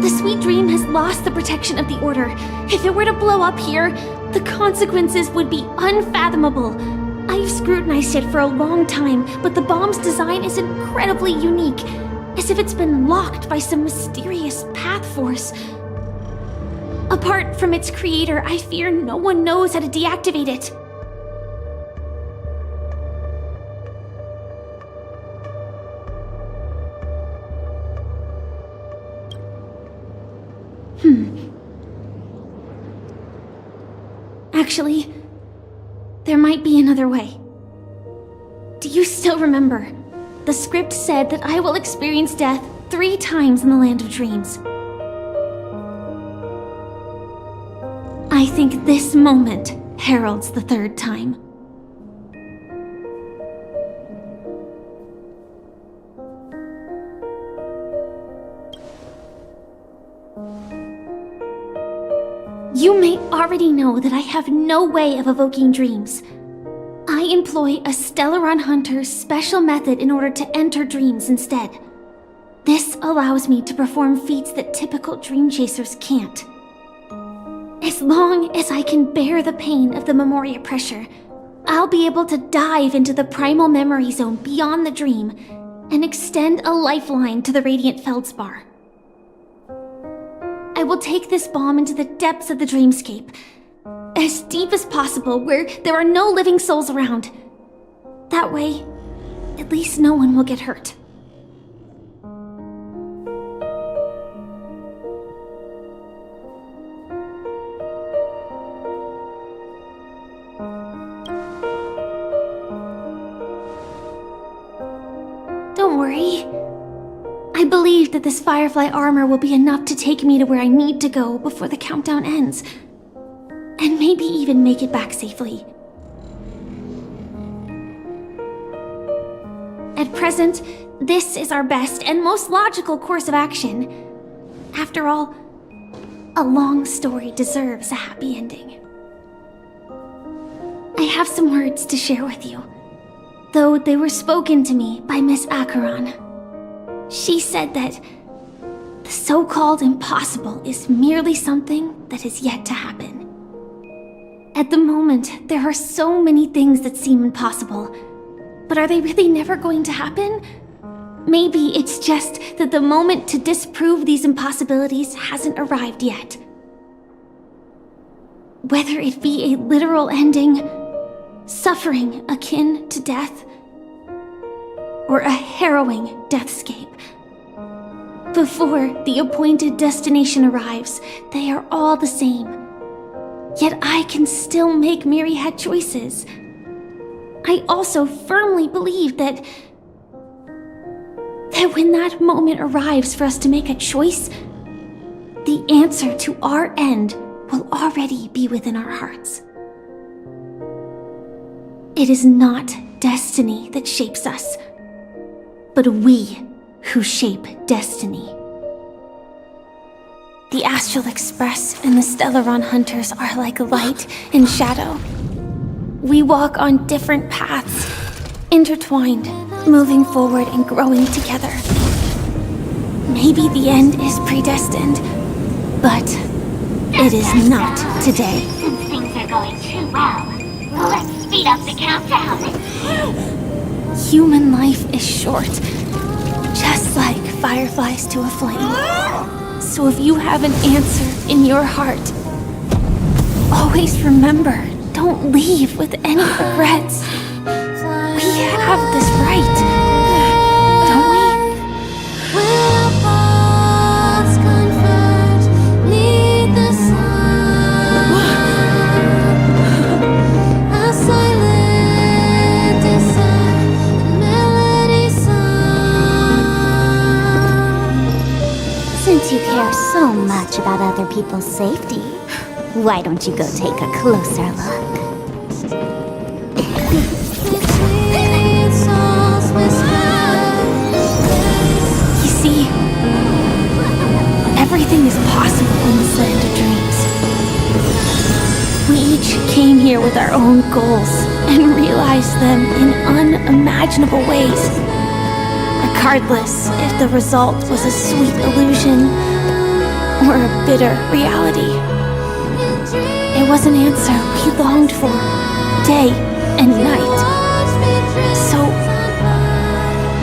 [SPEAKER 2] The Sweet Dream has lost the protection of the Order. If it were to blow up here, the consequences would be unfathomable. I've scrutinized it for a long time, but the bomb's design is incredibly unique, as if it's been locked by some mysterious path force. Apart from its creator, I fear no one knows how to deactivate it. Actually, there might be another way. Do you still remember? The script said that I will experience death 3 times in the Land of Dreams. I think this moment heralds the 3rd time. You may already know that I have no way of evoking dreams. I employ a Stellaron Hunter's special method in order to enter dreams instead. This allows me to perform feats that typical dream chasers can't. As long as I can bear the pain of the Memoria pressure, I'll be able to dive into the primal memory zone beyond the dream and extend a lifeline to the Radiant Feldspar. I will take this bomb into the depths of the dreamscape, as deep as possible where there are no living souls around. That way, at least no one will get hurt. Don't worry. I believe that this Firefly armor will be enough to take me to where I need to go before the countdown ends. And maybe even make it back safely. At present, this is our best and most logical course of action. After all, a long story deserves a happy ending. I have some words to share with you, though they were spoken to me by Miss Acheron. She said that the so-called impossible is merely something that is yet to happen. At the moment, there are so many things that seem impossible, but are they really never going to happen? Maybe it's just that the moment to disprove these impossibilities hasn't arrived yet. Whether it be a literal ending, suffering akin to death, or a harrowing deathscape. Before the appointed destination arrives, they are all the same. Yet I can still make myriad choices. I also firmly believe that when that moment arrives for us to make a choice, the answer to our end will already be within our hearts. It is not destiny that shapes us, but we who shape destiny. The Astral Express and the Stellaron Hunters are like light and shadow. We walk on different paths, intertwined, moving forward and growing together. Maybe the end is predestined, but it is not today.
[SPEAKER 9] Since things are going too well, let's speed up the countdown.
[SPEAKER 2] Human life is short, just like fireflies to a flame. So if you have an answer in your heart, always remember, don't leave with any regrets. We have this right, don't we?
[SPEAKER 3] Since you care so much about other people's safety, why don't you go take a closer look?
[SPEAKER 2] You see, everything is possible in this land of dreams. We each came here with our own goals and realized them in unimaginable ways. Regardless if the result was a sweet illusion or a bitter reality. It was an answer we longed for, day and night. So,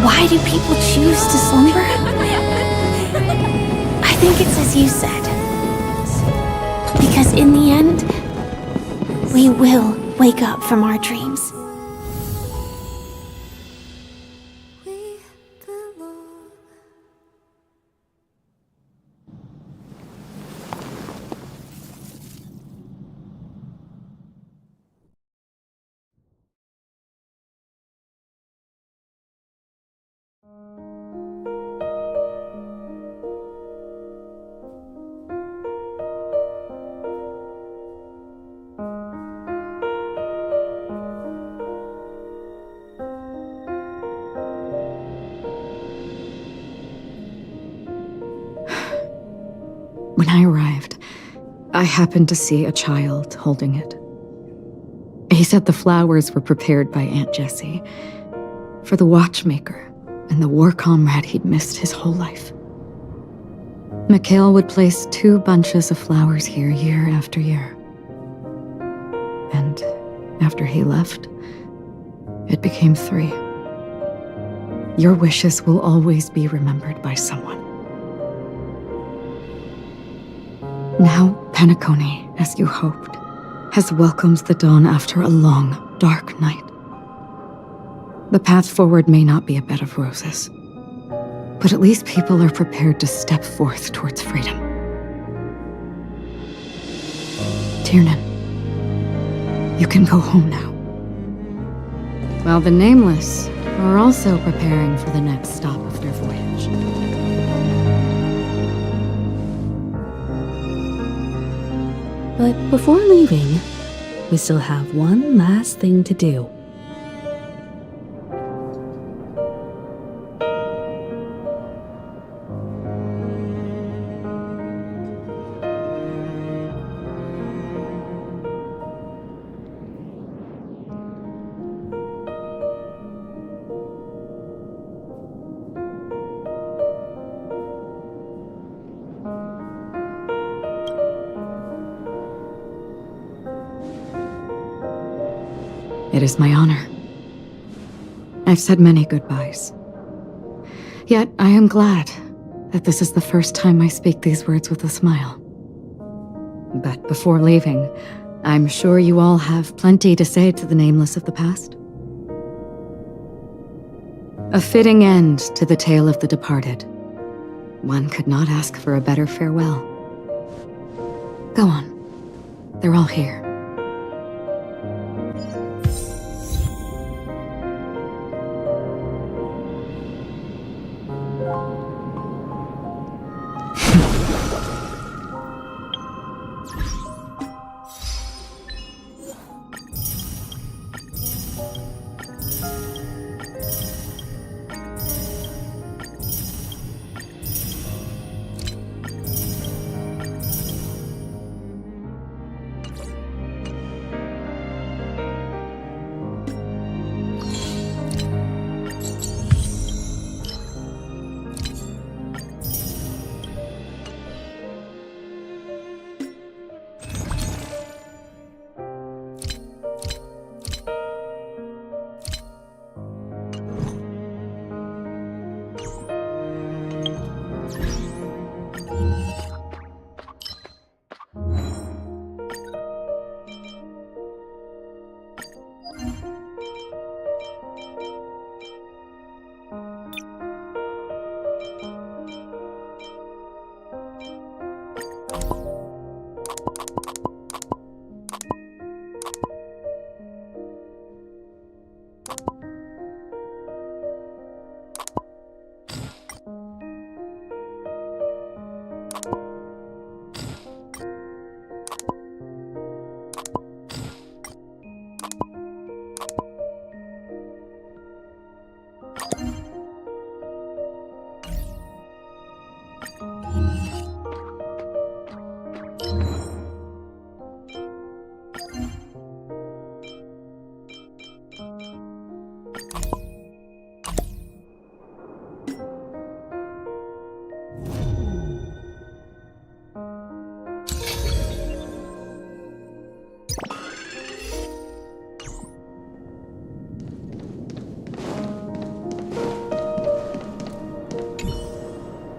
[SPEAKER 2] why do people choose to slumber? I think it's as you said. Because in the end, we will wake up from our dreams.
[SPEAKER 16] When I arrived, I happened to see a child holding it. He said the flowers were prepared by Aunt Jessie for the watchmaker and the war comrade he'd missed his whole life. Mikhail would place 2 bunches of flowers here year after year. And after he left, it became 3. Your wishes will always be remembered by someone. Now, Penacony, as you hoped, has welcomed the dawn after a long, dark night. The path forward may not be a bed of roses, but at least people are prepared to step forth towards freedom. Tiernan, you can go home now. While the Nameless are also preparing for the next stop of their voyage.
[SPEAKER 6] But before leaving, we still have one last thing to do.
[SPEAKER 16] It is my honor. I've said many goodbyes. Yet I am glad that this is the first time I speak these words with a smile. But before leaving, I'm sure you all have plenty to say to the Nameless of the past. A fitting end to the tale of the departed. One could not ask for a better farewell. Go on. They're all here.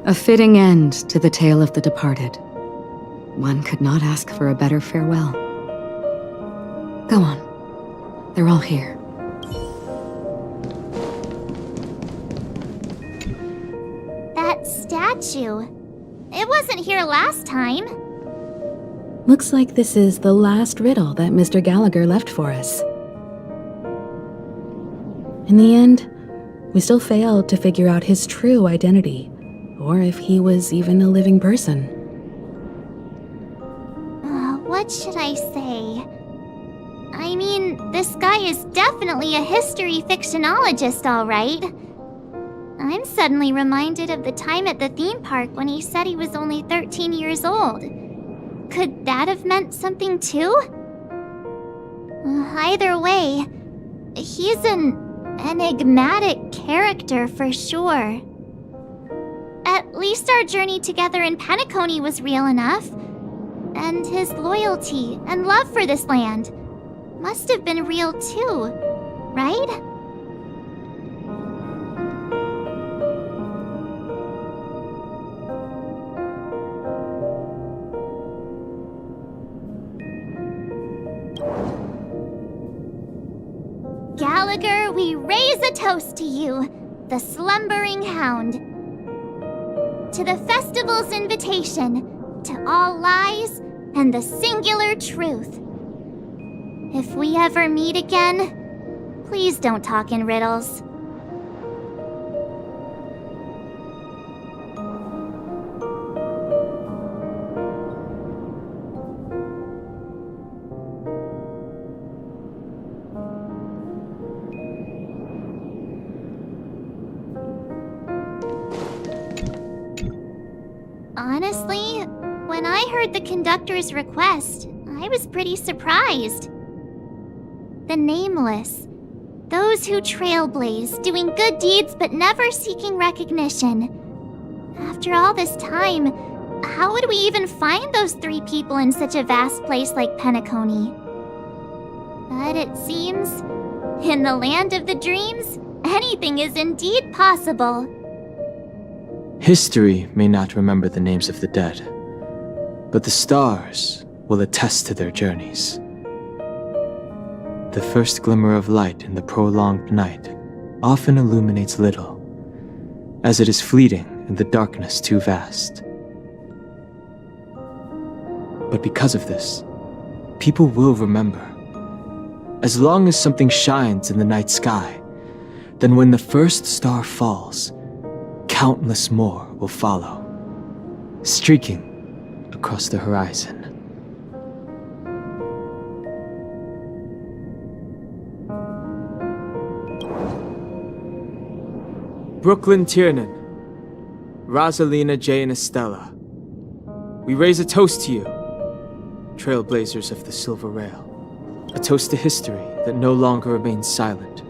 [SPEAKER 16] A fitting end to the tale of the departed. One could not ask for a better farewell. Go on. They're all here.
[SPEAKER 2] That statue. It wasn't here last time.
[SPEAKER 6] Looks like this is the last riddle that Mr. Gallagher left for us. In the end, we still failed to figure out his true identity, or if he was even a living person.
[SPEAKER 2] What should I say? I mean, this guy is definitely a history fictionologist, all right. I'm suddenly reminded of the time at the theme park when he said he was only 13 years old. Could that have meant something too? Either way, he's an enigmatic character for sure. At least our journey together in Penacony was real enough. And his loyalty and love for this land must have been real too, right? Gallagher, we raise a toast to you, the slumbering hound. To the festival's invitation, to all lies and the singular truth. If we ever meet again, please don't talk in riddles. Honestly, when I heard the conductor's request, I was pretty surprised. The nameless. Those who trailblaze, doing good deeds but never seeking recognition. After all this time, how would we even find those 3 people in such a vast place like Penacony? But it seems, in the land of the dreams, anything is indeed possible.
[SPEAKER 7] History may not remember the names of the dead, but the stars will attest to their journeys. The first glimmer of light in the prolonged night often illuminates little, as it is fleeting in the darkness too vast. But because of this, people will remember. As long as something shines in the night sky, then when the first star falls, countless more will follow, streaking across the horizon. Brooklyn Tiernan, Rosalina J. and Estella, we raise a toast to you, trailblazers of the Silver Rail. A toast to history that no longer remains silent.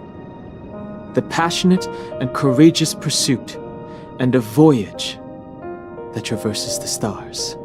[SPEAKER 7] The passionate and courageous pursuit, and a voyage that traverses the stars.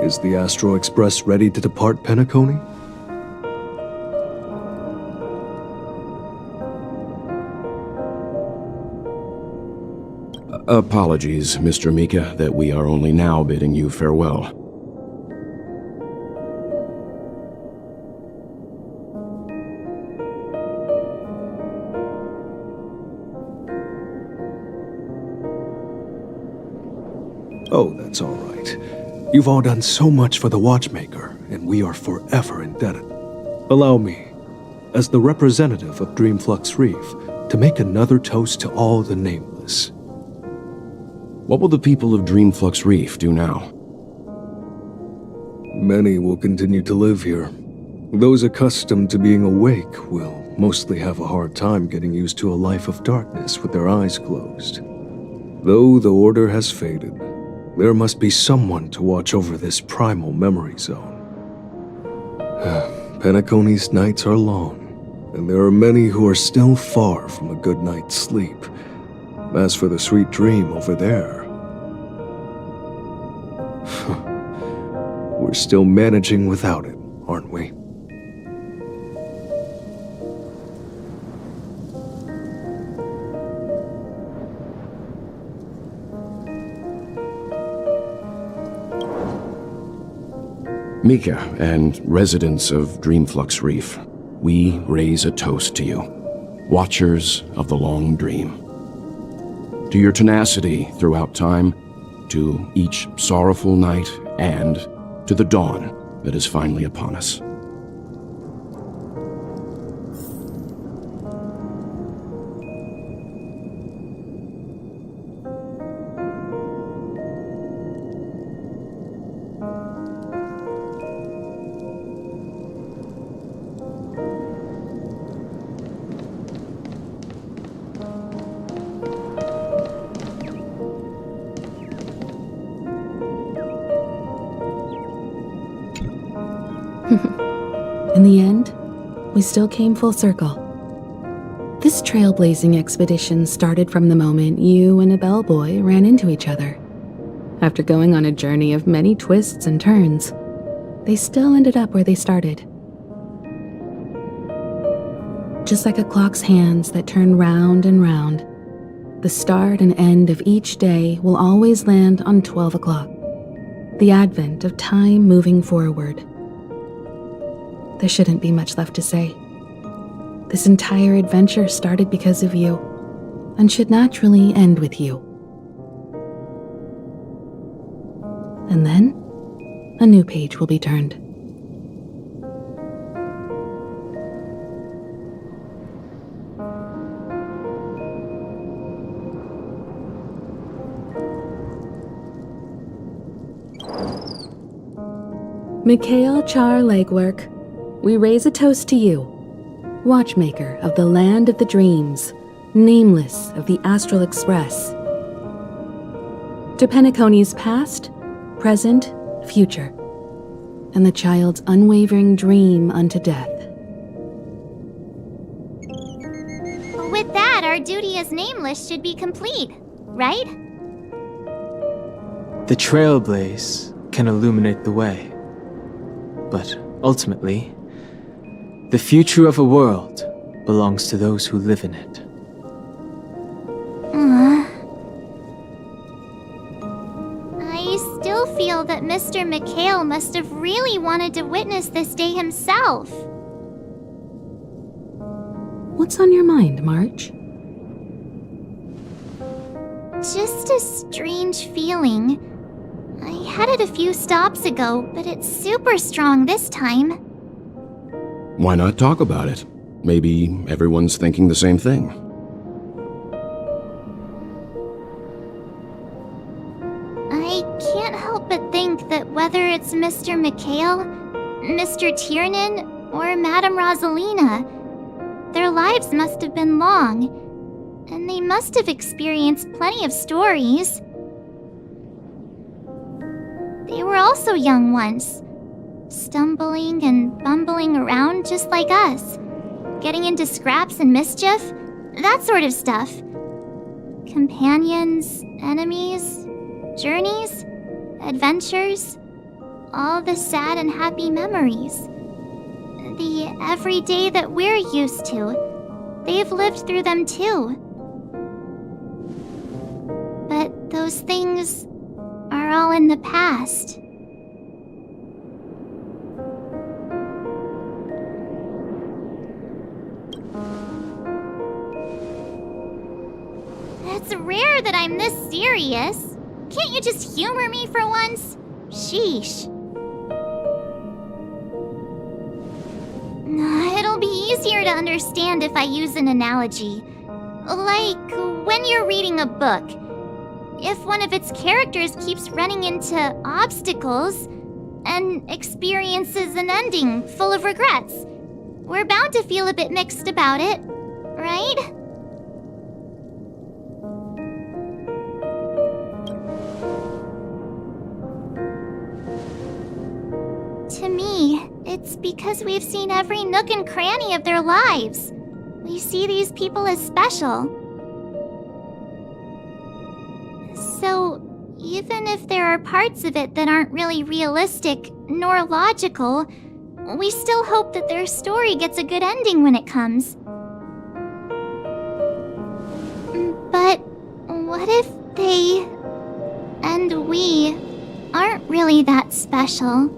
[SPEAKER 17] Is the Astro Express ready to depart Penacony? Apologies, Mr. Mika, that we are only now bidding you farewell. Oh, that's all right. You've all done so much for the Watchmaker, and we are forever indebted. Allow me, as the representative of Dreamflux Reef, to make another toast to all the nameless.
[SPEAKER 18] What will the people of Dreamflux Reef do now?
[SPEAKER 17] Many will continue to live here. Those accustomed to being awake will mostly have a hard time getting used to a life of darkness with their eyes closed. Though the order has faded, there must be someone to watch over this primal memory zone. Penacony's nights are long, and there are many who are still far from a good night's sleep. As for the sweet dream over there, we're still managing without it, aren't we?
[SPEAKER 18] Mika and residents of Dreamflux Reef, we raise a toast to you, watchers of the long dream. To your tenacity throughout time, to each sorrowful night, and to the dawn that is finally upon us.
[SPEAKER 6] In the end, we still came full circle. This trailblazing expedition started from the moment you and a bellboy ran into each other. After going on a journey of many twists and turns, they still ended up where they started. Just like a clock's hands that turn round and round, the start and end of each day will always land on 12 o'clock, the advent of time moving forward. There shouldn't be much left to say. This entire adventure started because of you, and should naturally end with you. And then, a new page will be turned. Mikhail Char Legwork, we raise a toast to you, watchmaker of the land of the dreams, nameless of the Astral Express. To Penacony's past, present, future, and the child's unwavering dream unto death.
[SPEAKER 3] With that, our duty as nameless should be complete, right?
[SPEAKER 7] The trailblaze can illuminate the way, but ultimately, the future of a world belongs to those who live in it.
[SPEAKER 3] I still feel that Mr. Mikhail must have really wanted to witness this day himself.
[SPEAKER 6] What's on your mind, March?
[SPEAKER 3] Just a strange feeling. I had it a few stops ago, but it's super strong this time.
[SPEAKER 18] Why not talk about it? Maybe everyone's thinking the same thing.
[SPEAKER 3] I can't help but think that whether it's Mr. Mikhail, Mr. Tiernan, or Madame Rosalina, their lives must have been long, and they must have experienced plenty of stories. They were also young once, stumbling and bumbling around just like us, getting into scraps and mischief, that sort of stuff. Companions, enemies, journeys, adventures, all the sad and happy memories. The everyday that we're used to, they've lived through them too. But those things are all in the past. It's rare that I'm this serious. Can't you just humor me for once? Sheesh. It'll be easier to understand if I use an analogy. Like when you're reading a book. If one of its characters keeps running into obstacles and experiences an ending full of regrets, we're bound to feel a bit mixed about it, right? To me, it's because we've seen every nook and cranny of their lives. We see these people as special. So, even if there are parts of it that aren't really realistic nor logical, we still hope that their story gets a good ending when it comes. But what if they and we aren't really that special?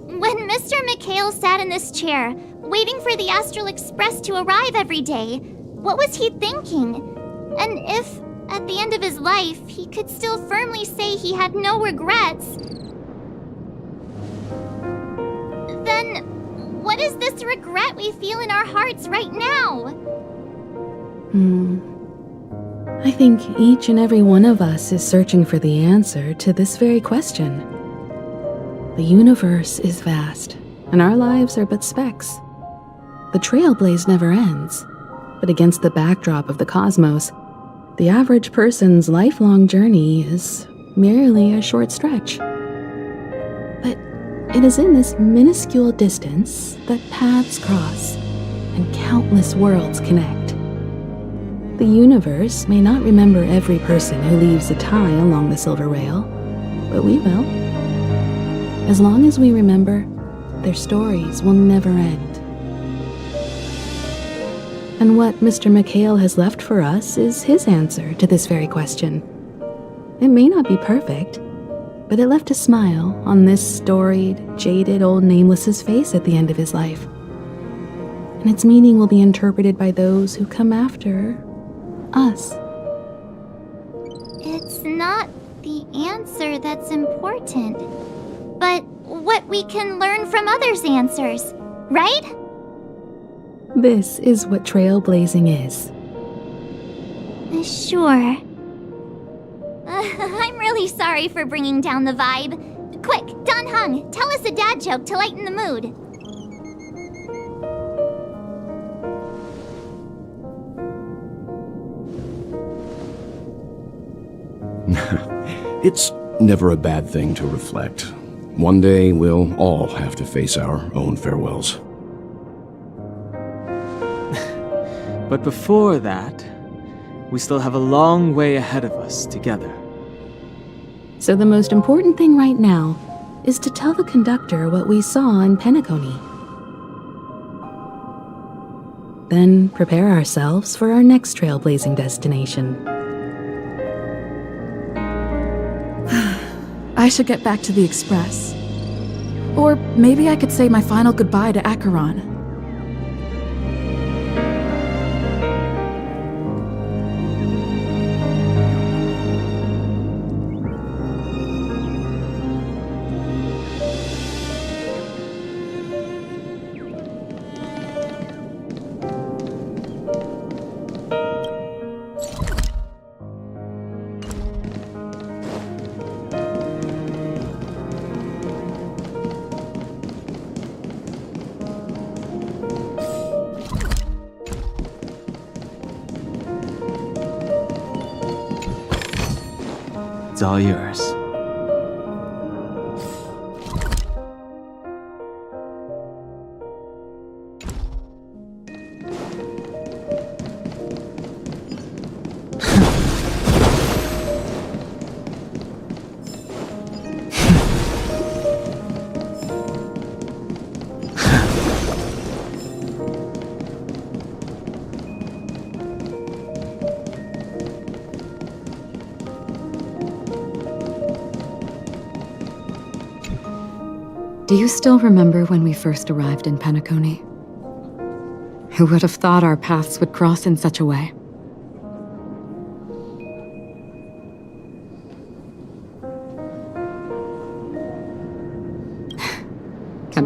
[SPEAKER 3] When Mr. McHale sat in this chair, waiting for the Astral Express to arrive every day, what was he thinking? And if, at the end of his life, he could still firmly say he had no regrets, then what is this regret we feel in our hearts right now?
[SPEAKER 6] I think each and every one of us is searching for the answer to this very question. The universe is vast, and our lives are but specks. The trailblaze never ends, but against the backdrop of the cosmos, the average person's lifelong journey is merely a short stretch. But it is in this minuscule distance that paths cross and countless worlds connect. The universe may not remember every person who leaves a tie along the silver rail, but we will. As long as we remember, their stories will never end. And what Mr. McHale has left for us is his answer to this very question. It may not be perfect, but it left a smile on this storied, jaded old Nameless's face at the end of his life. And its meaning will be interpreted by those who come after us.
[SPEAKER 3] It's not the answer that's important, but what we can learn from others' answers, right?
[SPEAKER 6] This is what trailblazing is.
[SPEAKER 3] Sure. I'm really sorry for bringing down the vibe. Quick, Don Hung, tell us a dad joke to lighten the mood.
[SPEAKER 18] It's never a bad thing to reflect. One day, we'll all have to face our own farewells.
[SPEAKER 7] But before that, we still have a long way ahead of us together.
[SPEAKER 6] So the most important thing right now is to tell the conductor what we saw in Penacony. Then prepare ourselves for our next trailblazing destination.
[SPEAKER 19] I should get back to the Express. Or maybe I could say my final goodbye to Acheron.
[SPEAKER 7] It's all yours.
[SPEAKER 16] Do you still remember when we first arrived in Penacony? Who would have thought our paths would cross in such a way?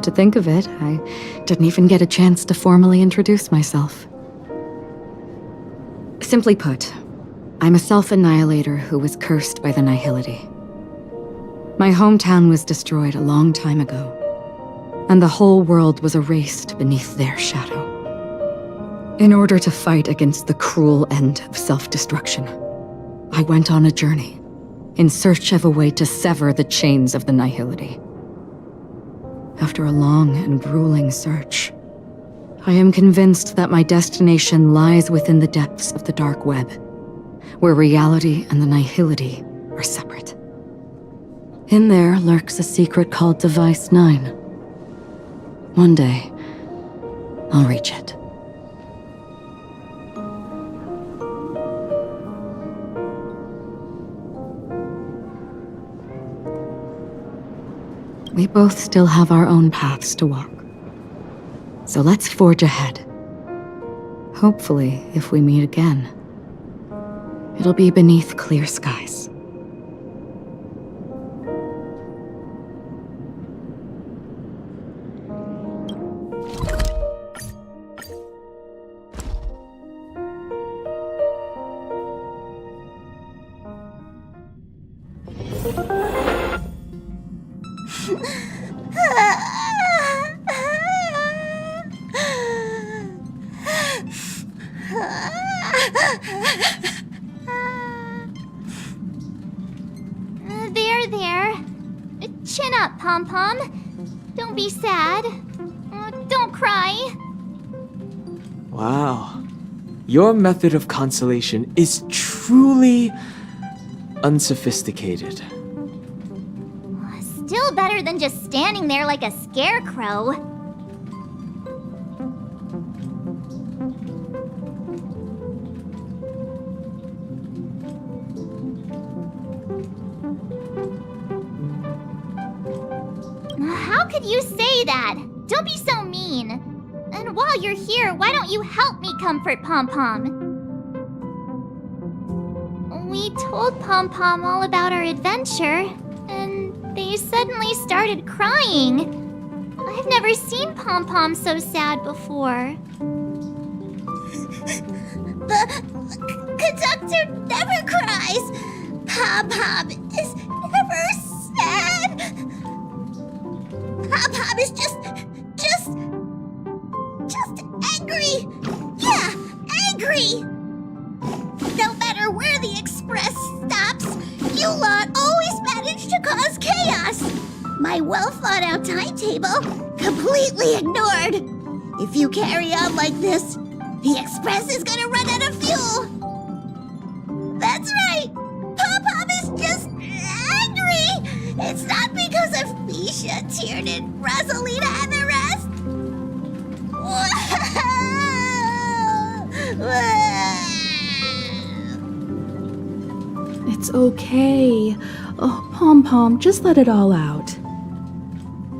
[SPEAKER 16] to think of it, I didn't even get a chance to formally introduce myself. Simply put, I'm a self-annihilator who was cursed by the Nihility. My hometown was destroyed a long time ago, and the whole world was erased beneath their shadow. In order to fight against the cruel end of self-destruction, I went on a journey in search of a way to sever the chains of the Nihility. After a long and grueling search, I am convinced that my destination lies within the depths of the dark web, where reality and the Nihility are separate. In there lurks a secret called Device 9. One day, I'll reach it. We both still have our own paths to walk. So let's forge ahead. Hopefully, if we meet again, it'll be beneath clear skies.
[SPEAKER 3] There. Chin up, Pom-Pom. Don't be sad. Don't cry.
[SPEAKER 7] Wow. Your method of consolation is truly unsophisticated.
[SPEAKER 3] Still better than just standing there like a scarecrow. How could you say that? Don't be so mean. And while you're here, why don't you help me comfort Pom-Pom? We told Pom-Pom all about our adventure, and they suddenly started crying. I've never seen Pom-Pom so sad before.
[SPEAKER 9] The conductor never cries. Pom-Pom is never sad. Pom-Pom is just angry. Yeah, angry. No matter where the express stops, you lot always manage to cause chaos. My well-thought-out timetable completely ignored. If you carry on like this, the express is gonna run out of fuel. That's right. Pom-Pom is just angry. It's not because of Misha, Tiernan, Rosalina, and the rest.
[SPEAKER 19] It's okay. Oh, Pom-Pom, just let it all out.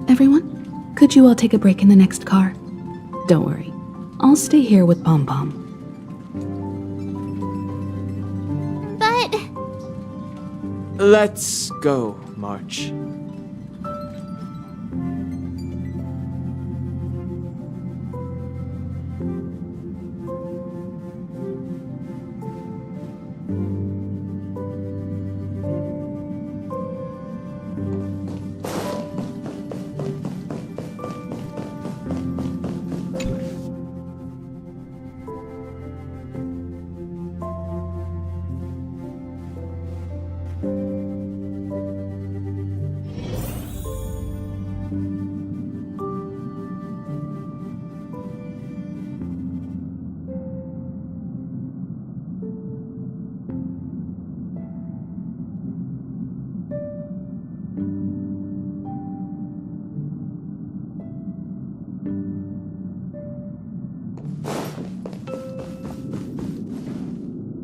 [SPEAKER 19] Everyone, could you all take a break in the next car? Don't worry. I'll stay here with Pom-Pom.
[SPEAKER 3] But...
[SPEAKER 7] Let's go, March.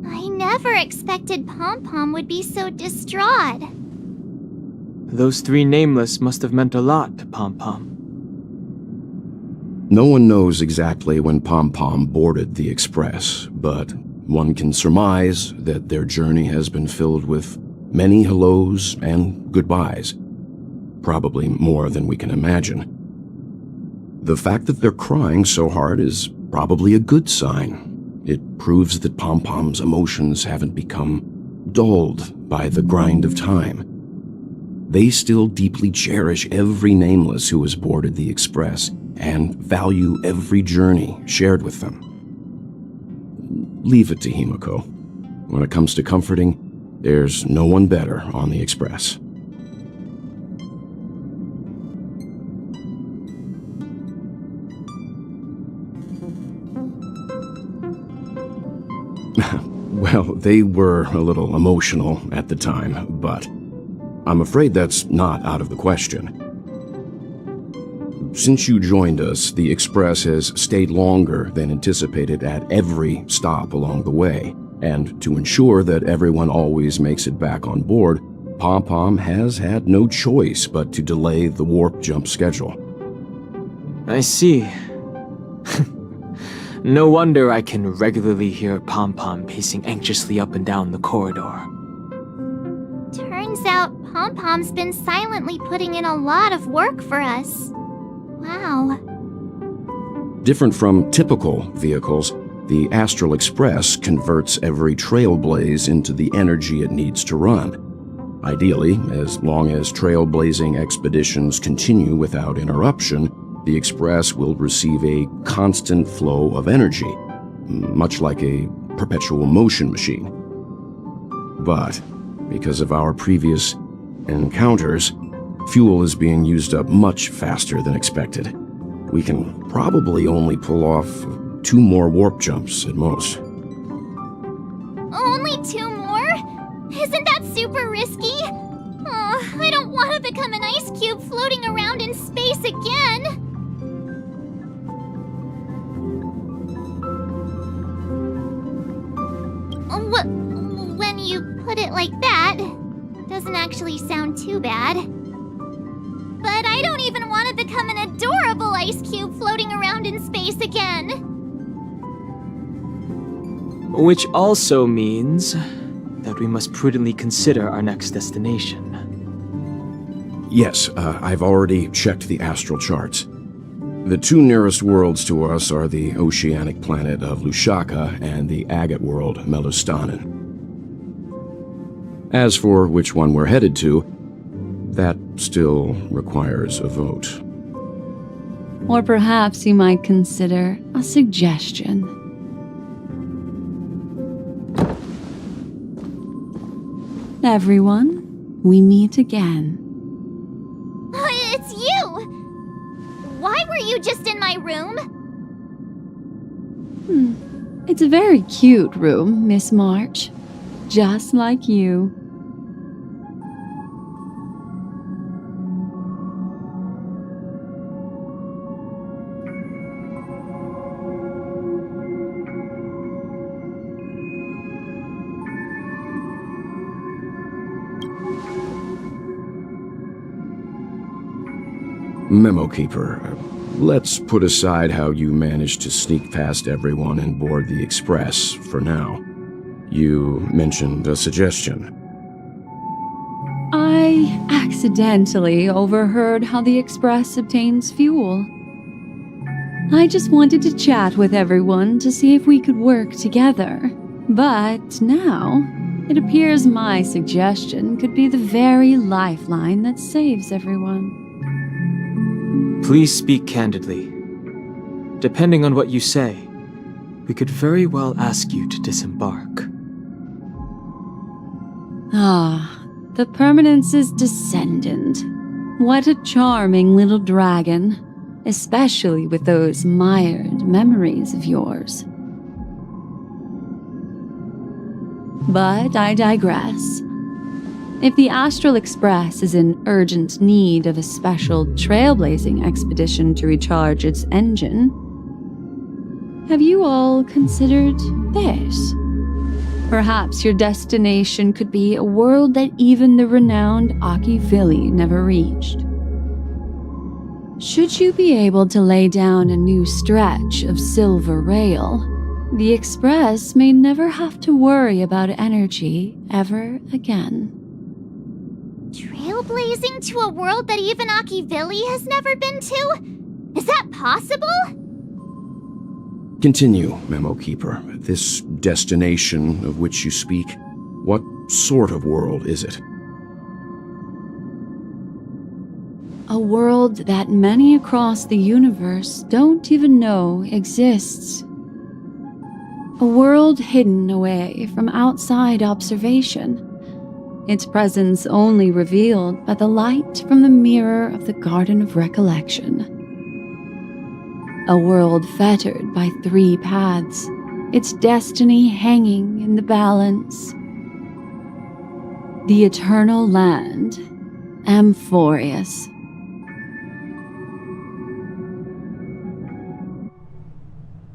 [SPEAKER 3] I never expected Pom-Pom would be so distraught.
[SPEAKER 7] Those three nameless must have meant a lot to Pom-Pom.
[SPEAKER 18] No one knows exactly when Pom-Pom boarded the express, but one can surmise that their journey has been filled with many hellos and goodbyes. Probably more than we can imagine. The fact that they're crying so hard is probably a good sign. It proves that Pom-Pom's emotions haven't become dulled by the grind of time. They still deeply cherish every nameless who has boarded the Express and value every journey shared with them. Leave it to Himiko. When it comes to comforting, there's no one better on the Express. Well, they were a little emotional at the time, but I'm afraid that's not out of the question. Since you joined us, the Express has stayed longer than anticipated at every stop along the way, and to ensure that everyone always makes it back on board, Pom-Pom has had no choice but to delay the warp jump schedule.
[SPEAKER 7] I see. No wonder I can regularly hear Pom-Pom pacing anxiously up and down the corridor.
[SPEAKER 3] Turns out Pom-Pom's been silently putting in a lot of work for us. Wow.
[SPEAKER 18] Different from typical vehicles, the Astral Express converts every trailblaze into the energy it needs to run. Ideally, as long as trailblazing expeditions continue without interruption, the Express will receive a constant flow of energy, much like a perpetual motion machine. But because of our previous encounters, fuel is being used up much faster than expected. We can probably only pull off 2 more warp jumps at most.
[SPEAKER 3] Only 2 more? Isn't that super risky? Oh, I don't want to become an ice cube floating around in space again. When you put it like that, doesn't actually sound too bad. But I don't even want to become an adorable ice cube floating around in space again.
[SPEAKER 7] Which also means that we must prudently consider our next destination.
[SPEAKER 18] Yes, I've already checked the astral charts. The 2 nearest worlds to us are the oceanic planet of Lushaka and the agate world, Melustanen. As for which one we're headed to, that still requires a vote.
[SPEAKER 16] Or perhaps you might consider a suggestion. Everyone, we meet again.
[SPEAKER 3] It's you! Why were you just in my room?
[SPEAKER 16] It's a very cute room, Miss March. Just like you.
[SPEAKER 18] Memo Keeper, let's put aside how you managed to sneak past everyone and board the Express for now. You mentioned a suggestion.
[SPEAKER 16] I accidentally overheard how the Express obtains fuel. I just wanted to chat with everyone to see if we could work together. But now, it appears my suggestion could be the very lifeline that saves everyone.
[SPEAKER 7] Please speak candidly. Depending on what you say, we could very well ask you to disembark.
[SPEAKER 16] Ah, the Permanence's descendant. What a charming little dragon, especially with those mired memories of yours. But I digress. If the Astral Express is in urgent need of a special trailblazing expedition to recharge its engine, have you all considered this? Perhaps your destination could be a world that even the renowned Akivili never reached. Should you be able to lay down a new stretch of silver rail, the Express may never have to worry about energy ever again.
[SPEAKER 3] Trailblazing to a world that even Akivili has never been to? Is that possible?
[SPEAKER 18] Continue, Memo Keeper. This destination of which you speak, what sort of world is it?
[SPEAKER 20] A world that many across the universe don't even know exists. A world hidden away from outside observation. Its presence only revealed by the light from the mirror of the Garden of Recollection. A world fettered by 3 paths, its destiny hanging in the balance. The eternal land, Amphorius.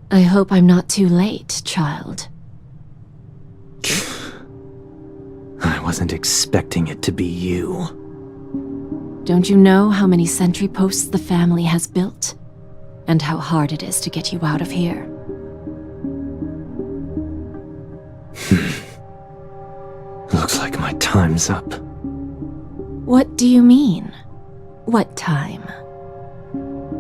[SPEAKER 5] I hope I'm not too late, child.
[SPEAKER 21] I wasn't expecting it to be you.
[SPEAKER 5] Don't you know how many sentry posts the family has built? And how hard it is to get you out of here?
[SPEAKER 21] Looks like my time's up.
[SPEAKER 5] What do you mean? What time?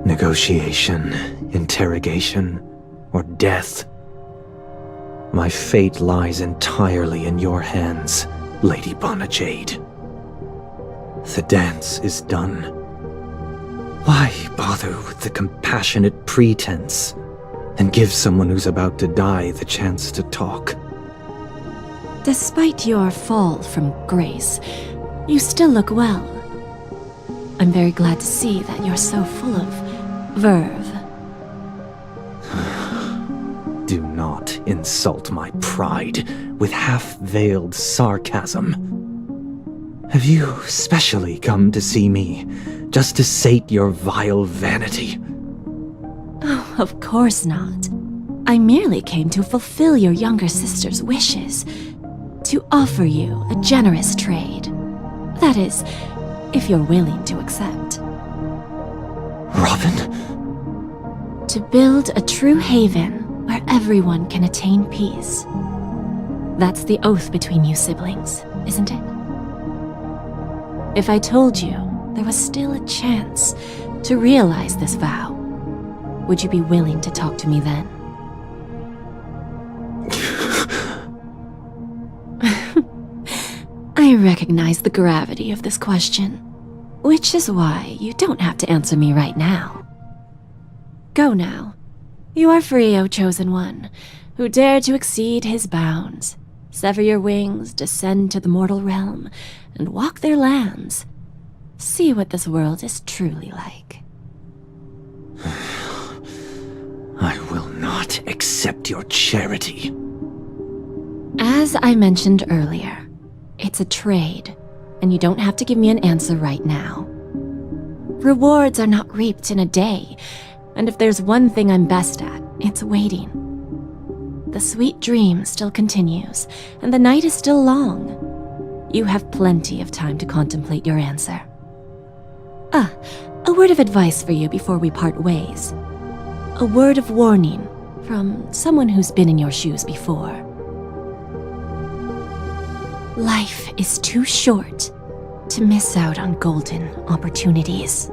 [SPEAKER 21] Negotiation, interrogation, or death. My fate lies entirely in your hands, Lady Bonajade. The dance is done. Why bother with the compassionate pretense and give someone who's about to die the chance to talk?
[SPEAKER 5] Despite your fall from grace, you still look well. I'm very glad to see that you're so full of verve.
[SPEAKER 21] Do not insult my pride with half-veiled sarcasm. Have you specially come to see me just to sate your vile vanity?
[SPEAKER 5] Oh, of course not. I merely came to fulfill your younger sister's wishes. To offer you a generous trade. That is, if you're willing to accept.
[SPEAKER 21] Robin?
[SPEAKER 5] To build a true haven where everyone can attain peace. That's the oath between you siblings, isn't it? If I told you there was still a chance to realize this vow, would you be willing to talk to me then? I recognize the gravity of this question, which is why you don't have to answer me right now. Go now. You are free, O Chosen One, who dare to exceed his bounds, sever your wings, descend to the mortal realm, and walk their lands. See what this world is truly like.
[SPEAKER 21] I will not accept your charity.
[SPEAKER 5] As I mentioned earlier, it's a trade, and you don't have to give me an answer right now. Rewards are not reaped in a day, and if there's one thing I'm best at, it's waiting. The sweet dream still continues, and the night is still long. You have plenty of time to contemplate your answer. A word of advice for you before we part ways. A word of warning from someone who's been in your shoes before. Life is too short to miss out on golden opportunities.